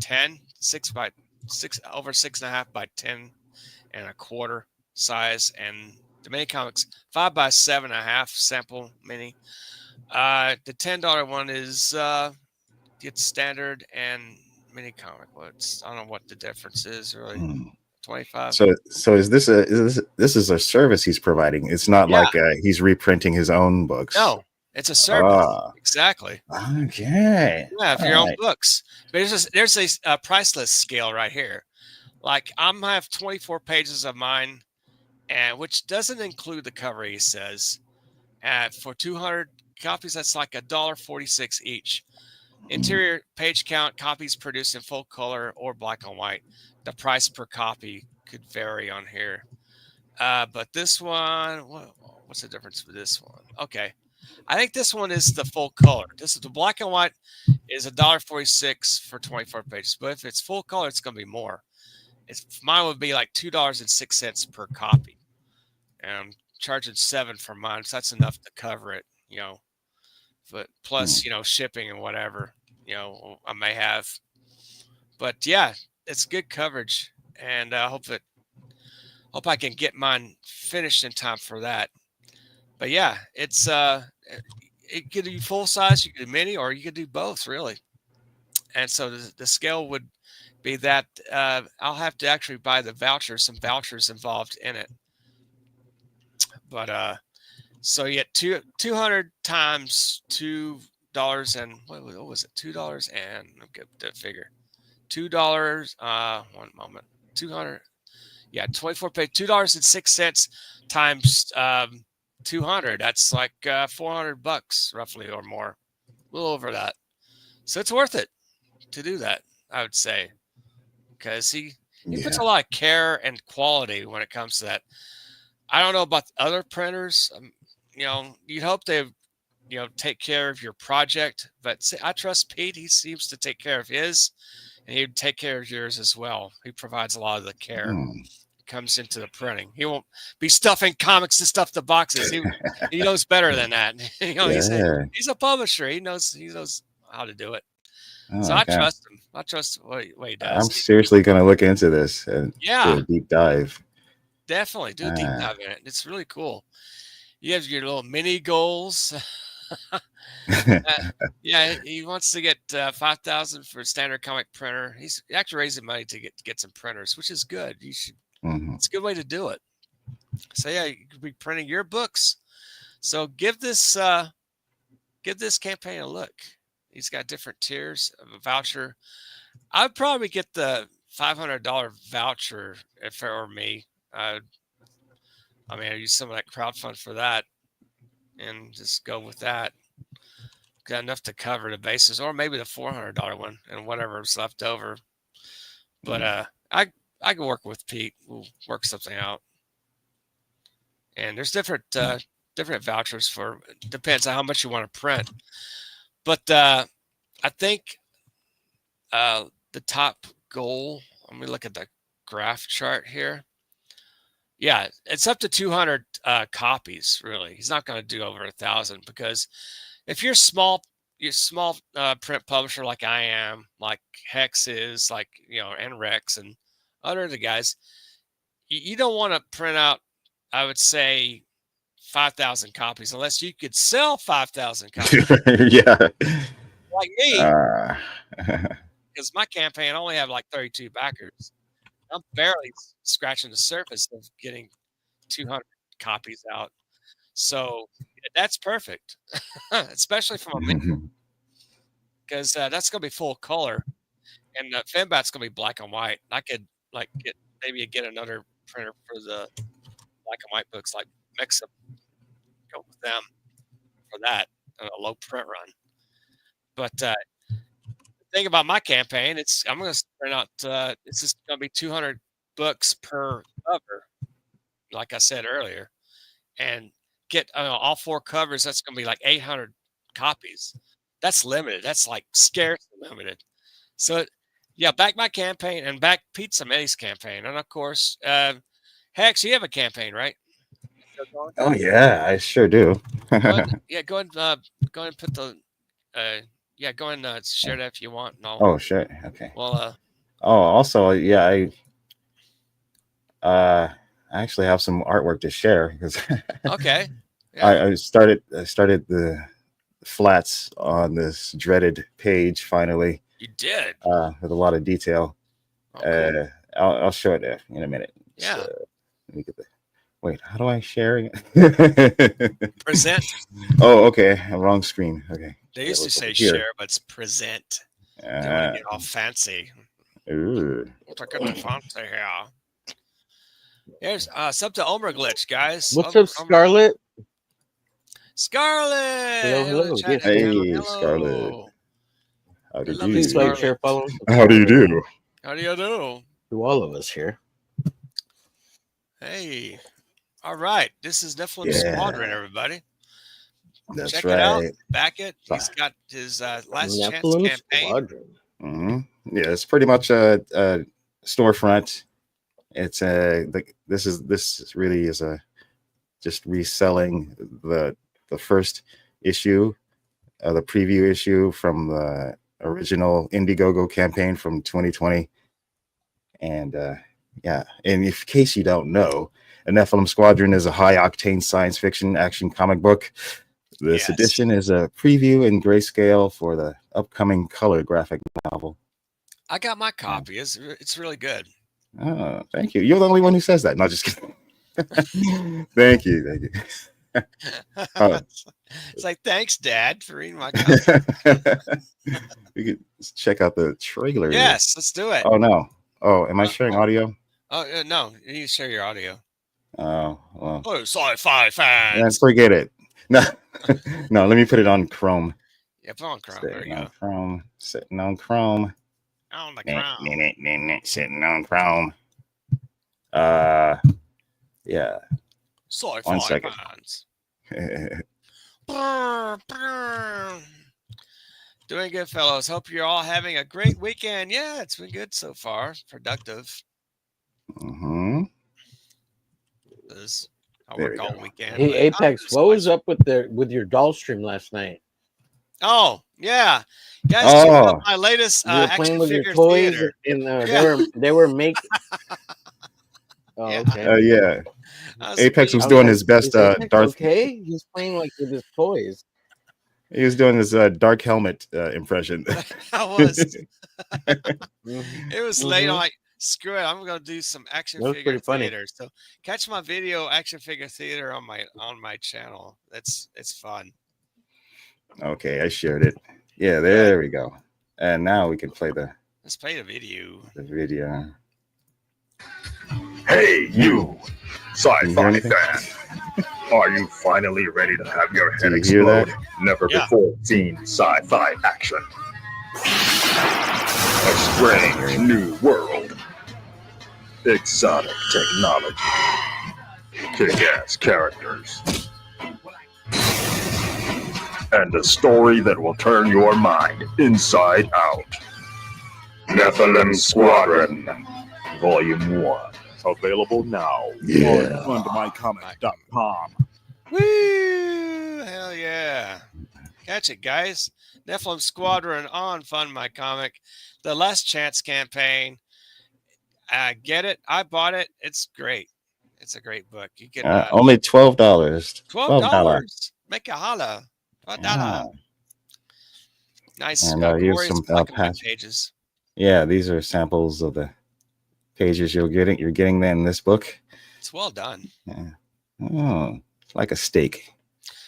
10, 6 by 6 over 6.5 by 10 and a quarter size, and the mini comics 5 by 7.5 sample mini. The $10 one is get standard and mini comic. I don't know what the difference is really. 25. So is this a service he's providing? It's not like he's reprinting his own books. No, it's a service. Exactly. Okay. Yeah, for your own books. But there's a price list scale right here. Like I have 24 pages of mine, and which doesn't include the cover. He says, for 200 copies, that's like $1.46 each. Interior page count, copies produced in full color or black and white. The price per copy could vary on here. But this one, what's the difference with this one? Okay. I think this one is the full color. This is the black and white is $1.46 for 24 pages. But if it's full color, it's going to be more. Mine would be like $2.06 per copy. And I'm charging $7 for mine. So that's enough to cover it, but plus, shipping and whatever, I may have. But yeah, it's good coverage, and I hope I can get mine finished in time for that. But yeah, it's it could do full size, you could do mini, or you could do both really. And so the scale would be that I'll have to actually buy the some vouchers involved in it. But so you get 200 times $2 and what was it? $2 and I'll get that figure. $2. 1 moment. 200. Yeah, 24 page. $2.06 times 200. That's like $400 roughly or more, a little over that. So it's worth it to do that, I would say, because he puts a lot of care and quality when it comes to that. I don't know about other printers. You know, you'd hope they, you know, take care of your project, but I trust Pete. He seems to take care of his, and he'd take care of yours as well. He provides a lot of the care. Comes into the printing. He won't be stuffing comics to stuff the boxes. He knows better than that. You know, he's a publisher. He knows how to do it. So I trust him. I trust what he does. I'm seriously gonna look into this and do a deep dive. Definitely do a deep dive in it. It's really cool. You have your little mini goals. Yeah, he wants to get 5,000 for a standard comic printer. He's actually raising money to get some printers, which is good. You should. It's a good way to do it. So yeah, you could be printing your books. So give this campaign a look. He's got different tiers of a voucher. I'd probably get the $500 voucher if it were me. I mean, I use some of that crowdfund for that, and just go with that. Got enough to cover the bases, or maybe the $400 one and whatever's left over. But I can work with Pete. We'll work something out. And there's different vouchers for, depends on how much you want to print. But I think the top goal, let me look at the graph chart here. Yeah, it's up to 200 copies, really. He's not going to do over 1,000, because if you're small print publisher like I am, like HEX is, like, you know, and Rex and other the guys, you don't want to print out, I would say, 5,000 copies unless you could sell 5,000 copies. Yeah, like me, because my campaign only have like 32 backers. I'm barely scratching the surface of getting 200 copies out. So that's perfect, especially from a because that's going to be full color, and Fembat's going to be black and white. I could like get another printer for the black and white books, like mix them, go with them for that on a low print run. But the thing about my campaign, I'm going to print out. It's just going to be 200 books per cover, like I said earlier, and get all 4 covers. That's going to be like 800 copies. That's limited. That's like scarcely limited. So, yeah, back my campaign and back Pete Samedi's campaign, and of course, Hex, you have a campaign, right? Oh yeah, I sure do. Go ahead and put the go and share that if you want. And oh sure, okay. Well, also, yeah, I actually have some artwork to share because okay. Yeah. I started the flats on this dreaded page finally. You did with a lot of detail. Cool. I'll show it in a minute. Yeah. Let me get the. Wait, how do I share it? Present. Oh, okay. Wrong screen. Okay. They used to say share, but it's present. They want to get all fancy. Ooh. Look at the fancy here. Here's up to OmerGlitch, guys. What's up, Scarlett? Scarlett. Hello. Hey, Scarlett. How do you do? Please like, share, follow. How do you do? How do you do? To all of us here. Hey. All right. This is Nephilim Squadron, everybody. That's Check right. it out. Back it. He's got his last Nephilim chance campaign. Squadron. Mm-hmm. Yeah, it's pretty much a storefront. It's this really is just reselling the first issue, the preview issue from the original Indiegogo campaign from 2020. And in case you don't know, A Nephilim Squadron is a high-octane science fiction action comic book. This edition is a preview in grayscale for the upcoming color graphic novel. I got my copy. It's really good. Oh, thank you. You're the only one who says that. No, just kidding. Thank you. It's like, thanks, Dad, for reading my copy. We could check out the trailer. Yes, let's do it. Oh, no. Oh, am I sharing audio? Oh, no. You need to share your audio. Oh, well. Oh, sci-fi fans. And forget it. No, no. Let me put it on Chrome. Yeah, put on Chrome. There you go. Chrome. Sitting on Chrome. On the Chrome. Sitting on Chrome. Yeah. Sci-fi 1 second. fans. Doing good, fellows. Hope you're all having a great weekend. Yeah, it's been good so far. Productive. Mm-hmm. I work all weekend. Hey, Apex, what was up with your doll stream last night? Oh, yeah. Guys, check out my latest you were action playing with figure your toys theater. and they were making Oh, okay. Yeah. Apex was doing his best Darth. Okay, he's playing like with his toys. He was doing his Dark Helmet impression. I was. It was late. I'm like, screw it. I'm gonna do some action figure theater. So catch my video action figure theater on my channel. It's fun. Okay, I shared it. Yeah, there we go. And now we can play let's play the video. The video. Hey, you sci-fi fan. Are you finally ready to have your head explode? Never before seen sci-fi action. A strange new world. Exotic technology. Kick-ass characters. And a story that will turn your mind inside out. Nephilim Squadron, Volume 1. Available now on fundmycomic.com. Woo! Hell yeah. Catch it, guys. Nephilim Squadron on Fund My Comic. The Last Chance campaign. I get it. I bought it. It's great. It's a great book. You get only $12. $12. Make a holla. $12. Nice. And here's some pages. Yeah, these are samples of the pages you're getting in this book. It's well done. Yeah. Oh, it's like a steak.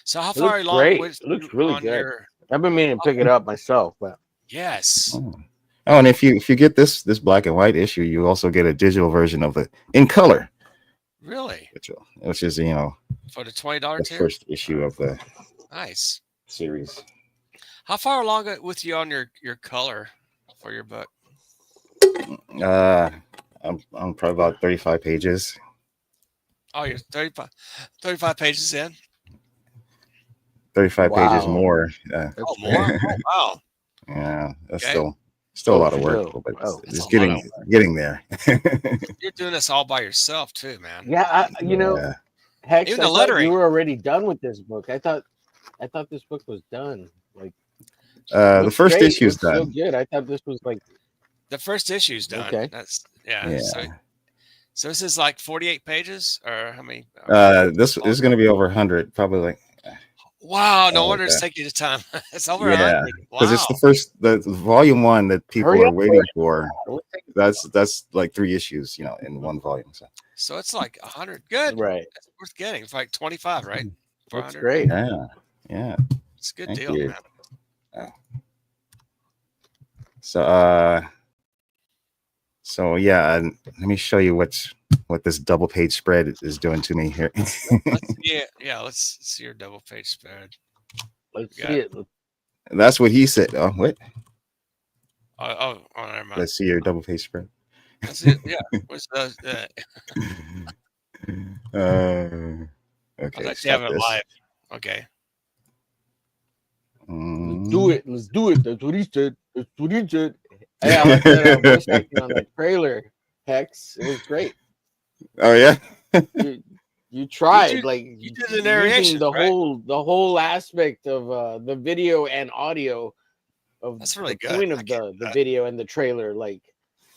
So how far along? It looks really good. I've been meaning to pick it up myself, but yes. Oh, and if you get this black and white issue, you also get a digital version of the in color. Really? Which is for the $20 tier? First issue of the series. How far along with you on your color for your book? I'm probably about 35 pages. Oh, you're 35 pages in? 35 pages more. More? Oh, wow. Yeah, that's still a lot of work, but it's getting there. You're doing this all by yourself too, man. Yeah, Hex, even the lettering. You were already done with this book. I thought this book was done. Like the first issue's done. So good. I thought this was like the first issue's done. Okay. That's So this is like 48 pages, or how many? This is going to be over 100, probably like. Wow! No wonder it's taking the time. It's over 100. Because it's the volume 1 that people are waiting for. That's like 3 issues, in one volume. So it's like 100. Good. Right. It's worth getting. It's like 25, right? That's great. Yeah. It's a good deal, man. So yeah, let me show you what this double page spread is doing to me here. Let's see your double page spread. Let's see it. That's what he said. Oh, what? Oh, never mind. Let's see your double page spread. That's it. Yeah. What's the? Okay. Let's have it live. Okay. Let's do it. That's what he said. Yeah, I like that voice acting on the trailer, Hex. It was great. Oh yeah. You tried, you did the narration, the whole aspect of the video and audio of that's really the good. Point of the video and the trailer. Like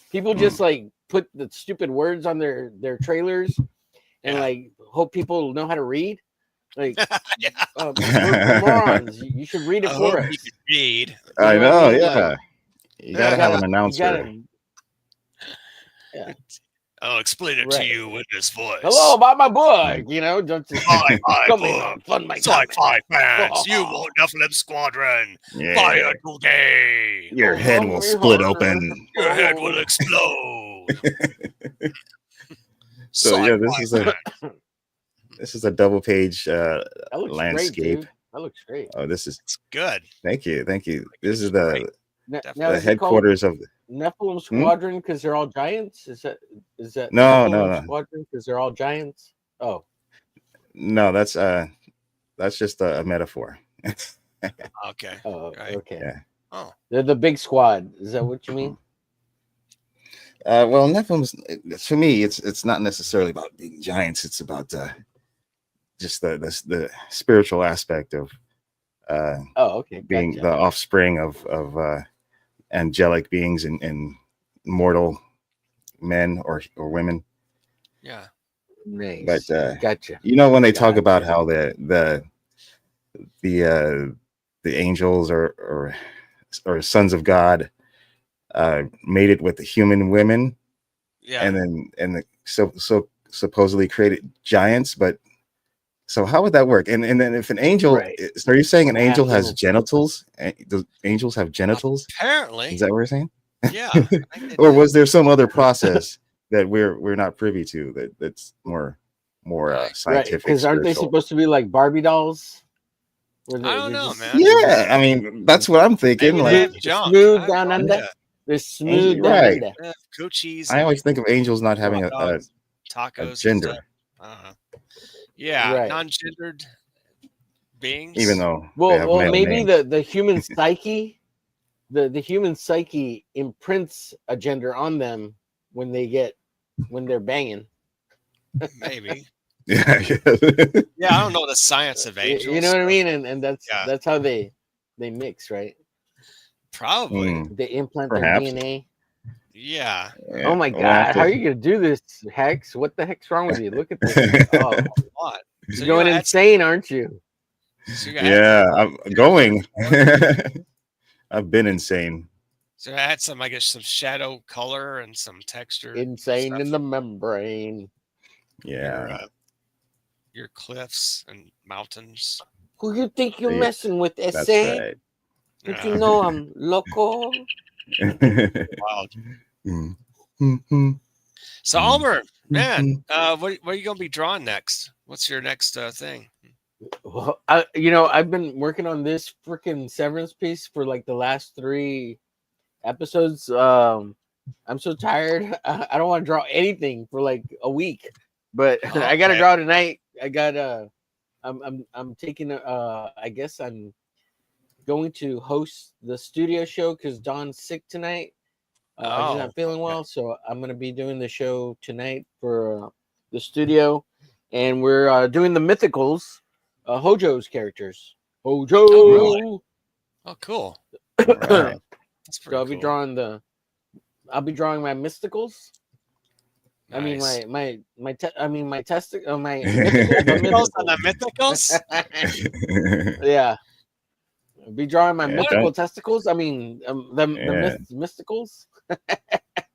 people just put the stupid words on their trailers and hope people know how to read. Like we're morons. You should read it for us. You could read. I know, yeah. You gotta have an announcer. I'll explain it to you in this voice. Hello, about my book. Don't just coming on Fun My Sci-Fi fans. You won't Nephilim Squadron. Fire today. Your head will split open. Your head will explode. So yeah, this is a double page That looks landscape. Great, dude. That looks great. Oh, this is good. Thank you. This is the Now, is headquarters of the Nephilim Squadron because they're all giants. Is that no Squadron because they're all giants? Oh, no, that's just a metaphor. Okay. Oh, right. Okay. Yeah. Oh, They're the big squad. Is that what you mean? Well, Nephilim's to me, it's not necessarily about being giants. It's about just the spiritual aspect of Okay. being Gotcha. the offspring of angelic beings and mortal men or women. yeah. Nice. But Gotcha. you know, when they talk about how the angels or sons of God mated with the human women, Yeah. and then so supposedly created giants. But so how would that work? And then if an angel, Right. so are you saying an I have angel to has know. genitals? Do angels have genitals? Apparently. Is that what we're saying? Yeah. I think they Or do. was there some other process that we're not privy to that's more Right. scientific? Because aren't they spiritual? supposed to be like Barbie dolls? Where I don't know, just- man. Yeah, I mean that's what I'm thinking. Maybe they Like, have junk. smooth I have down no under. idea. They're smooth down Right. under. They have coochies. I always think of angels not having hot dogs, tacos a and gender, stuff. Yeah, Right. non-gendered beings. even though they Well, have male maybe names. the human psyche, the human psyche imprints a gender on them when they're banging. Maybe. Yeah, Yeah, I don't know the science of angels. You know what I so mean? And Yeah. that's how they mix, right? Probably. They implant Perhaps. their DNA. Yeah. Yeah. Oh my We'll have God! to- How are you gonna do this, Hex? What the heck's wrong with you? Look at this. Oh, What? you're So going you insane, aren't you? So you Yeah, I'm going. I've been insane. So I had some, I guess, some shadow color and some texture. Insane stuff. in the membrane. Yeah. Your cliffs and mountains. Who you think you're Yeah, messing with, That's Essay? right. Don't you know I'm local? Wild. So Omer, man, what are you gonna be drawing next? What's your next thing? Well, I've been working on this freaking Severance piece for like the last 3 episodes. I'm so tired. I don't want to draw anything for like a week, but I gotta draw tonight. I got I'm taking I guess I'm going to host the studio show because Don's sick tonight. He's not feeling well, so I'm gonna be doing the show tonight for the studio, and we're doing the mythicals, Hojo's characters. Hojo. Oh, really? Oh, cool. Right. That's pretty So I'll cool. be drawing my mysticals. Nice. I mean my mythicals. On the mythicals? Yeah. I'll be drawing my Yeah, mythical testicles. I mean the mysticals.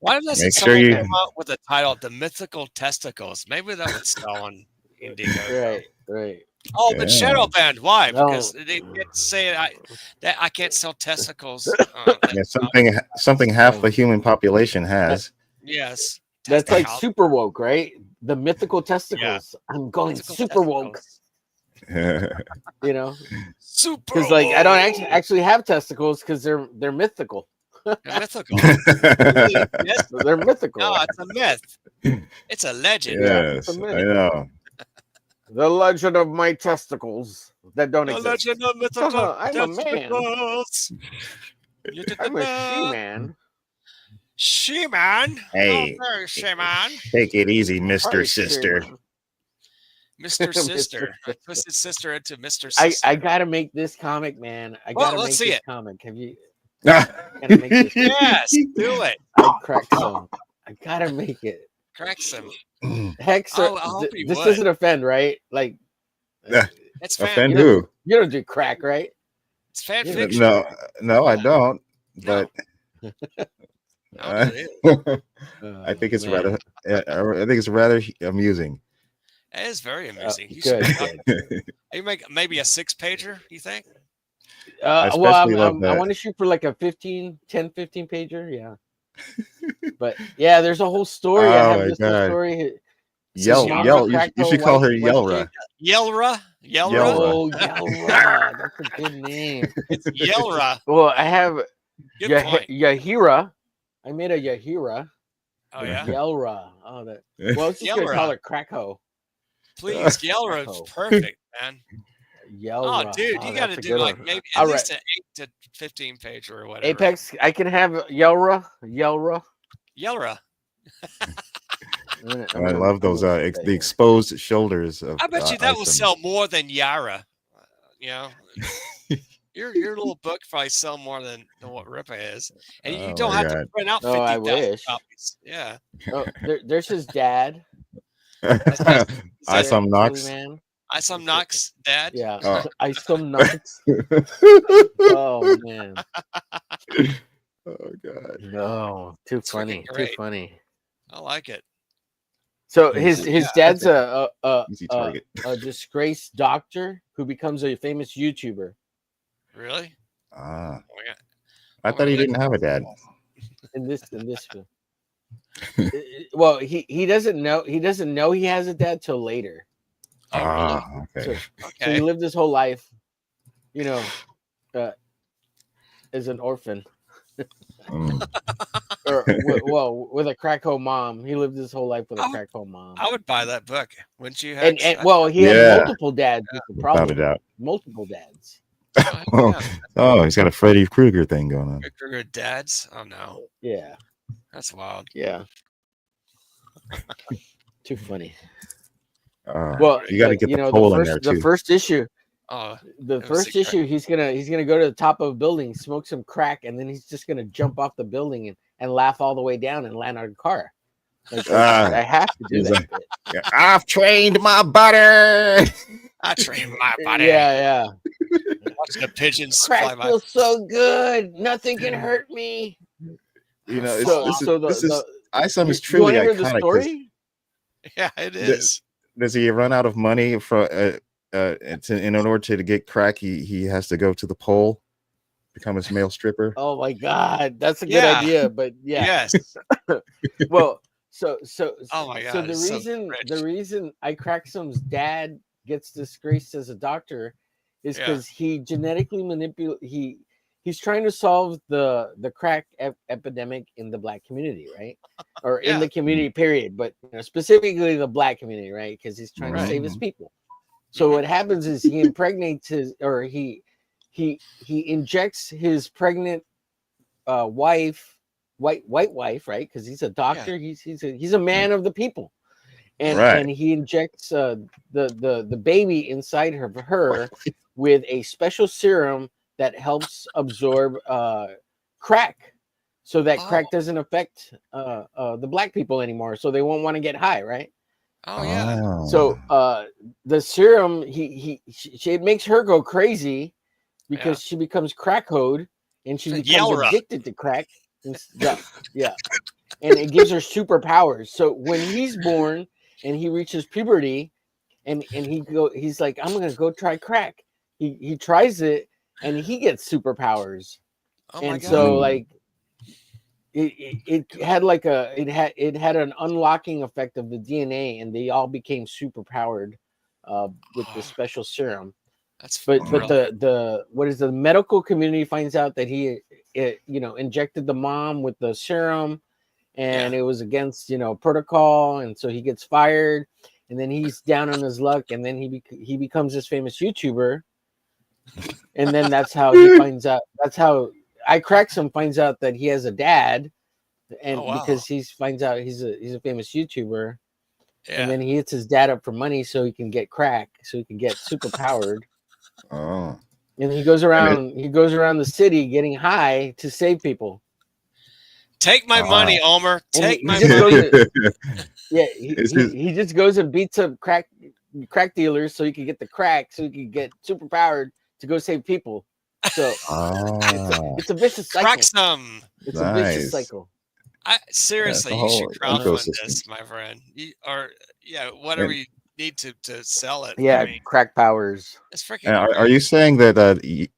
Why doesn't Make someone sure you- come out with a title, The Mythical Testicles? Maybe that would sell on Indigo. Right. Oh, but Yeah. Shadow Band, why? No. Because they can't say that I can't sell testicles. Yeah, something half the human population has. Yes. That's like Testicle. super woke, right? The mythical testicles. I'm going Mythical super woke, testicles. you know? Super Because like I don't woke. actually have testicles because they're mythical. They're mythical. Yes. So they're mythical. No, it's a myth. It's a legend. Yes, it's a I myth. know. The legend of my testicles that don't The exist. legend of mythical I'm a man. testicles. I'm a she-man. She-man. Hey. Oh, very she-man. Take it easy, Mr. Hi, Sister. she-man. Mr. Sister. I twisted sister into Mr. Sister. I gotta make this comic, man. I Well, gotta let's make see this it. comic. Have you? Gotta make this. Yes, do it. I cracked some. I gotta make it. Crack some. Hex, Oh, I hope you this would. doesn't offend, right? Like, It's fan. Offend you who? you don't do crack, right? It's fan Yeah. fiction. No, I don't. No. But No, it is. I think it's man. rather amusing. It is very amusing. You Good. should you make maybe a 6-pager, you think? I Well, especially love I that. want to shoot for like a 15 pager. Yeah. But yeah, there's a whole story. I Oh have my this whole God. story. Yell. You should call her Yelra. Yelra. Oh, Yelra. That's a good name. It's Yelra. Well, I have point. Yahira. I made a Yahira. Oh yeah. Yelra. Oh, that. Well, I was just gonna call her Crackho. Please, Yelra is perfect, man. Yelra. Oh, dude, you got to do like maybe at least an 8 to 15 page or whatever. Apex, I can have Yelra. I love those the exposed shoulders of. I bet you that will sell more than Yara. You know, your little book probably sell more than what Ripa is, and you don't have to print out 50,000 copies. Yeah. Oh, there's his dad. I some Knox. I some Knox, Dad. Yeah. I some Knox. Oh man. Oh god. No, too funny. Too funny. I like it. So his dad's a disgraced doctor who becomes a famous YouTuber. Really? I thought he didn't have a dad. In this film. Well, he doesn't know he has a dad till later. Okay. So he lived his whole life, as an orphan. Or with a crack-ho mom. He lived his whole life with a crack-ho mom. I would buy that book. Wouldn't you? And he had multiple dads. That's the problem. Without a doubt. Multiple dads. Oh, he's got a Freddy Krueger thing going on. Krueger dads? Oh no. Yeah. That's wild. Yeah. Too funny. Well, you got to get the pole in there too. The first issue. Oh, the first issue, he's gonna go to the top of a building, smoke some crack, and then he's just gonna jump off the building and laugh all the way down and land on a car. Like, I have to do that. Like, I've trained my body. I trained my body. Yeah. Watching the pigeons crack fly feels so good. Nothing can hurt me. Isom is truly iconic. The story? Yeah, it is. Does he run out of money for? In order to get crack, he has to go to the pole, become a male stripper. Oh my god, that's a good idea. But yes. Well, so oh my god. So the reason Ikraxum's dad gets disgraced as a doctor is because he genetically he's trying to solve the crack epidemic in the black community, right? Or in the community period, but specifically the black community, right? Because he's trying to save his people. So what happens is he impregnates he injects his pregnant wife, white wife, right? Because he's a doctor. Yeah. He's a man of the people, and he injects the baby inside her with a special serum that helps absorb crack, so that crack doesn't affect the black people anymore. So they won't want to get high, right? Oh yeah. So the serum it makes her go crazy because she becomes crack-hoed and she becomes addicted to crack. And it gives her superpowers. So when he's born and he reaches puberty and he's like, I'm gonna go try crack. He tries it and he gets superpowers. Oh my God. So like it had an unlocking effect of the DNA, and they all became super powered with the special serum. But the medical community finds out that he injected the mom with the serum, and it was against protocol, and so he gets fired, and then he's down on his luck, and then he becomes this famous YouTuber, and then that's how he finds out. That's how Ikraxum finds out that he has a dad, and because he finds out he's a famous YouTuber, and then he hits his dad up for money so he can get crack, so he can get super powered. Oh, and he goes around the city getting high to save people. Take my money, Omer. Take my money. He just goes and beats up crack dealers so he can get the crack, so he can get super powered to go save people. So it's a vicious cycle. Kraxum. It's a vicious cycle. Seriously, you should crowdfund this, my friend. Whatever you need to sell it. Yeah, crack powers. It's freaking. Are you saying that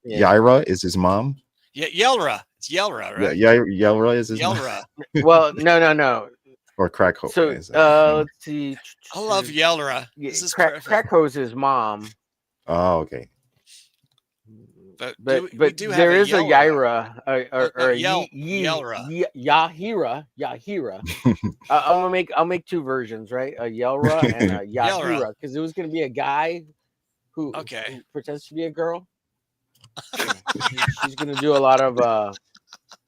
Yaira is his mom? Yeah, Yelra. It's Yelra, right? Yeah, Yelra is his mom. Well, no. or crack hose. So let's see. I love Yellra. Yeah, This is crack hose's mom. Oh, okay. But there is a Yaira or a Yahira. I'll make two versions, right? A Yelra and a Yahira, because it was gonna be a guy who pretends to be a girl. She's gonna do a lot of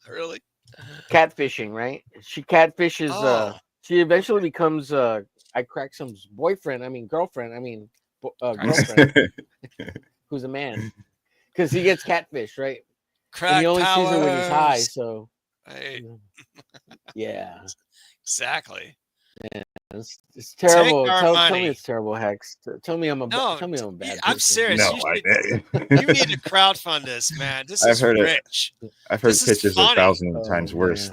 really catfishing, right? She catfishes. She eventually becomes girlfriend, who's a man, because he gets catfish, right? Crack and he only powers. sees her when he's high, so hey. Yeah, exactly. Yeah, it's terrible. Tell me it's terrible, Hex. Tell me I'm a bad person. I'm serious. No, you need to crowdfund this, man. This is rich. I've heard pitches 1,000 times worse.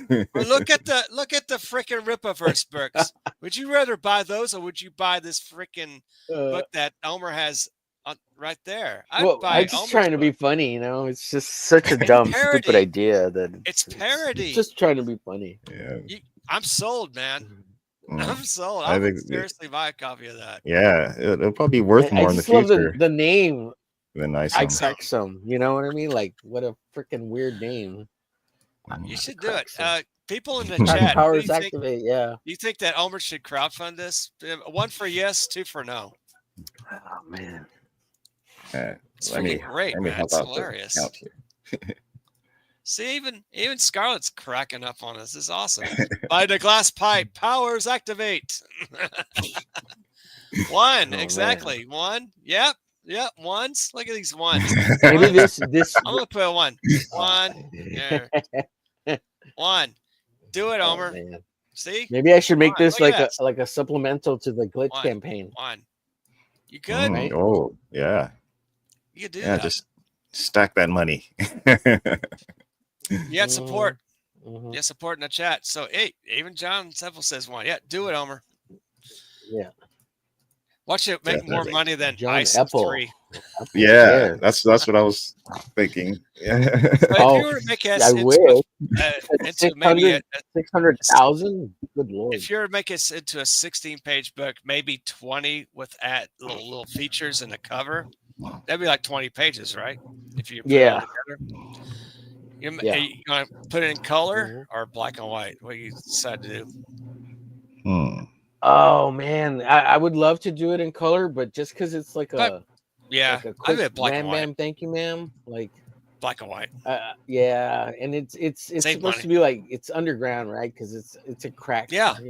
Well, look at the freaking Rippaverse books. Would you rather buy those, or would you buy this freaking book that Omer has right there? I'm just trying to be funny, It's just such a dumb, stupid idea that it's parody. It's just trying to be funny. Yeah. I'm sold, man. I'm sold. I would seriously buy a copy of that. Yeah, it'll probably be worth more in the future. Love the name. Than I crack some. You know what I mean? Like, what a freaking weird name. You should do it. People in the chat. Powers activate. Yeah. You think that Omer should crowdfund this? 1 for yes, 2 for no. Oh man. It's great, man. It's hilarious. See, even Scarlett's cracking up on us. This is awesome. By the glass pipe, powers activate. 1, exactly. Man. 1. Yep. Ones. Look at these ones. Maybe this. I'm gonna put a 1. 1. Yeah. 1. Do it, Omer. See? Maybe I should make this like a supplemental to the glitch campaign. 1. You could. Right? Oh yeah. You could do that. Just stack that money. You had support. You had support in the chat. So hey, even John Seville says 1. Yeah, do it, Omer. Yeah. Watch it make more money than Ice 3. Yeah, that's what I was thinking. Yeah. If you were to make it into maybe 600,000, good lord. If you were to make it into a 16-page book, maybe 20 with little features in the cover, that'd be like 20 pages, right? If you put it all together. You gonna put it in color or black and white? What do you decide to do? Oh man, I would love to do it in color, but just because it's like a quick black and white. Thank you, ma'am. Like black and white. Yeah, and it's supposed to be like it's underground, right? Because it's a crack. Yeah, I'm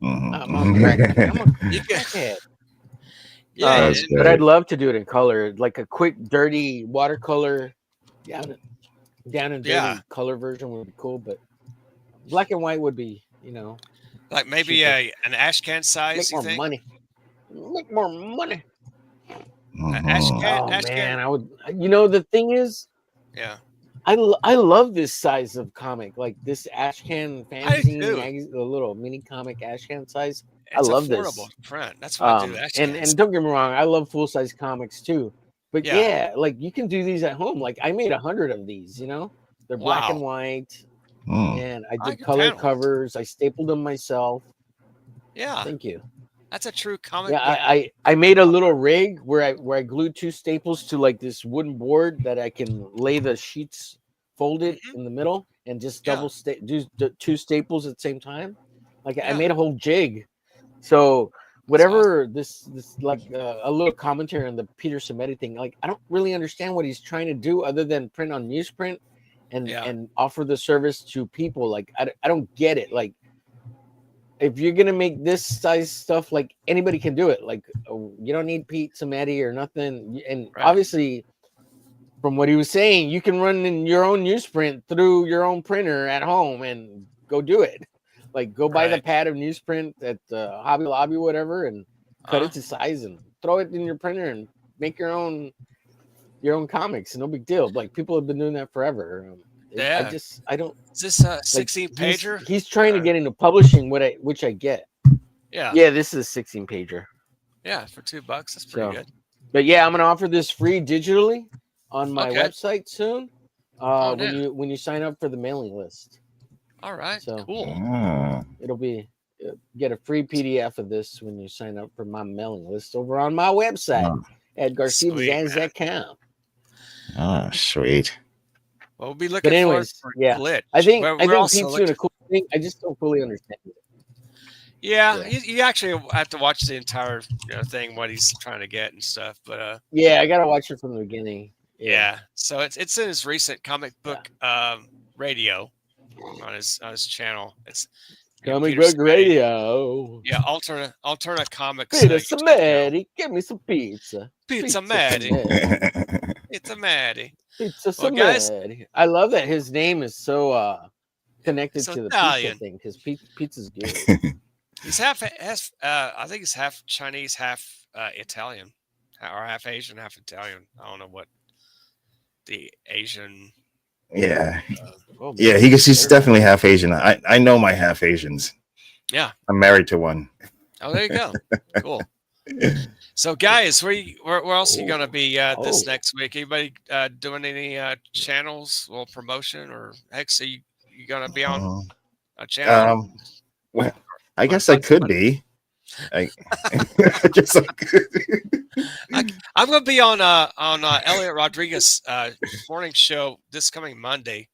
a crackhead. Yeah, but I'd love to do it in color, like a quick, dirty watercolor. Down and dirty color version would be cool, but black and white would be, like maybe an ash can size. Make more money. Ash can. Oh man, I would. The thing is, I love this size of comic, like this ash can fanzine, the little mini comic ash can size. I love this print. That's what I do. And don't get me wrong, I love full size comics too. But like you can do these at home. Like I made 100 of these. They're black and white, and I did color covers. I stapled them myself. Yeah, thank you. That's a true comic. Yeah, I made a little rig where I glued 2 staples to like this wooden board that I can lay the sheets folded in the middle and just do 2 staples at the same time. Like I made a whole jig. So whatever this like a little commentary on the Peter Simeti thing. Like I don't really understand what he's trying to do other than print on newsprint and offer the service to people. Like I don't get it. Like if you're gonna make this size stuff, like anybody can do it. Like you don't need Pete Simeti or nothing. And obviously, from what he was saying, you can run in your own newsprint through your own printer at home and go do it. Like go buy the pad of newsprint at Hobby Lobby, whatever, and cut it to size and throw it in your printer and make your own comics. No big deal. Like people have been doing that forever. I don't. Is this a 16 pager? He's trying to get into publishing, which I get. Yeah. Yeah, this is a 16 pager. Yeah, for $2, that's pretty good. But yeah, I'm gonna offer this free digitally on my website soon. When you sign up for the mailing list. All right. So cool. It'll be get a free PDF of this when you sign up for my mailing list over on my website at GarciaDesigns.com. Oh, sweet. Well, we'll be looking anyways, forward for yeah. Glitch. I think we're Pete's doing a cool thing. I just don't fully understand it. Yeah, you actually have to watch the entire thing, what he's trying to get and stuff. But yeah, I gotta watch it from the beginning. Yeah. So it's in his recent comic book radio on his channel. It's Comic book radio. Yeah, alternate comics. Pizza Maddie, give me some pizza. Pizza Maddie. Pizza Maddie. Pizza Maddie. I love that his name is so connected to the Italian. pizza thing because pizza's good. He's I think he's half Chinese, half Italian, or half Asian, half Italian. I don't know what the Asian. Yeah, yeah. He's definitely half Asian. I know my half Asians. Yeah, I'm married to one. Oh, there you go. Cool. So, guys, where else are you gonna be this next week? Anybody doing any channels or promotion or HEX? Are you gonna be on a channel? Well, I guess I could be. I guess I could. I'm going to be on Elliot Rodriguez morning show this coming Monday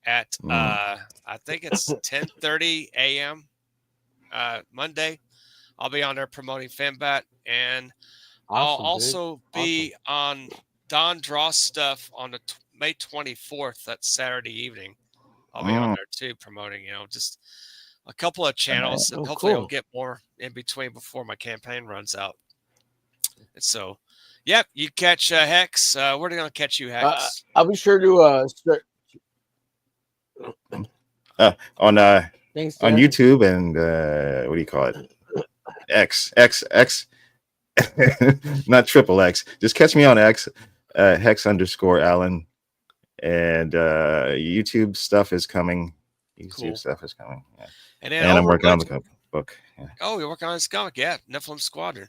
at I think it's 10:30 a.m. Monday. I'll be on there promoting FemBat, and I'll also be on Don Draw stuff on the May 24th. That's Saturday evening. I'll be on there too promoting, just a couple of channels, and hopefully I'll get more in between before my campaign runs out. And so, yep, you catch HEX. Where are they going to catch you, HEX? I'll be sure to start on YouTube and what do you call it? X, not triple X. Just catch me on X, HEX_Allen, and YouTube stuff is coming. YouTube stuff is coming. Yeah. And I'm working on the book. Yeah. Oh, you're working on this comic, yeah. Nephilim Squadron.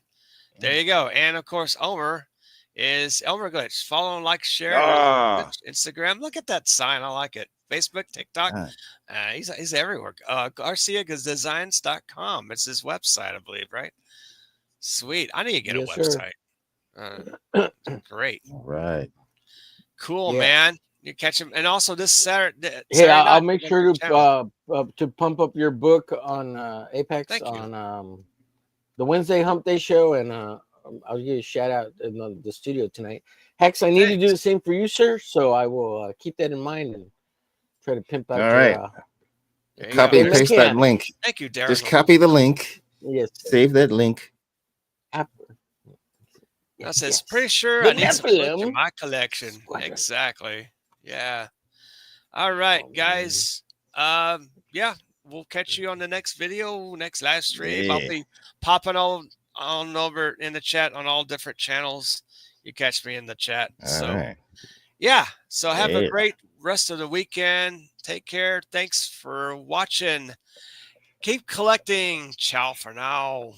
There you go. And of course, Omer is OmerGlitch. Follow, like, share Instagram. Look at that sign. I like it. Facebook, TikTok. He's everywhere. GarciaDesigns.com. It's his website, I believe, right? Sweet. I need to get a website. Great. All right. Cool, man. You catch him, and also this Saturday. I'll make sure to pump up your book on Apex on the Wednesday Hump Day show, and I'll give you a shout out in the studio tonight. HEX, I need to do the same for you, sir. So I will keep that in mind and try to pimp out. All right. Copy and paste that link. Thank you, Darren. Just copy the link. Yes. Save that link. I says, pretty sure I need some in my collection. Exactly. Yeah. All right, guys. Yeah, we'll catch you on the next video, next live stream. Yeah. I'll be popping on over in the chat on all different channels. You catch me in the chat. Yeah. So have a great rest of the weekend. Take care. Thanks for watching. Keep collecting. Ciao for now.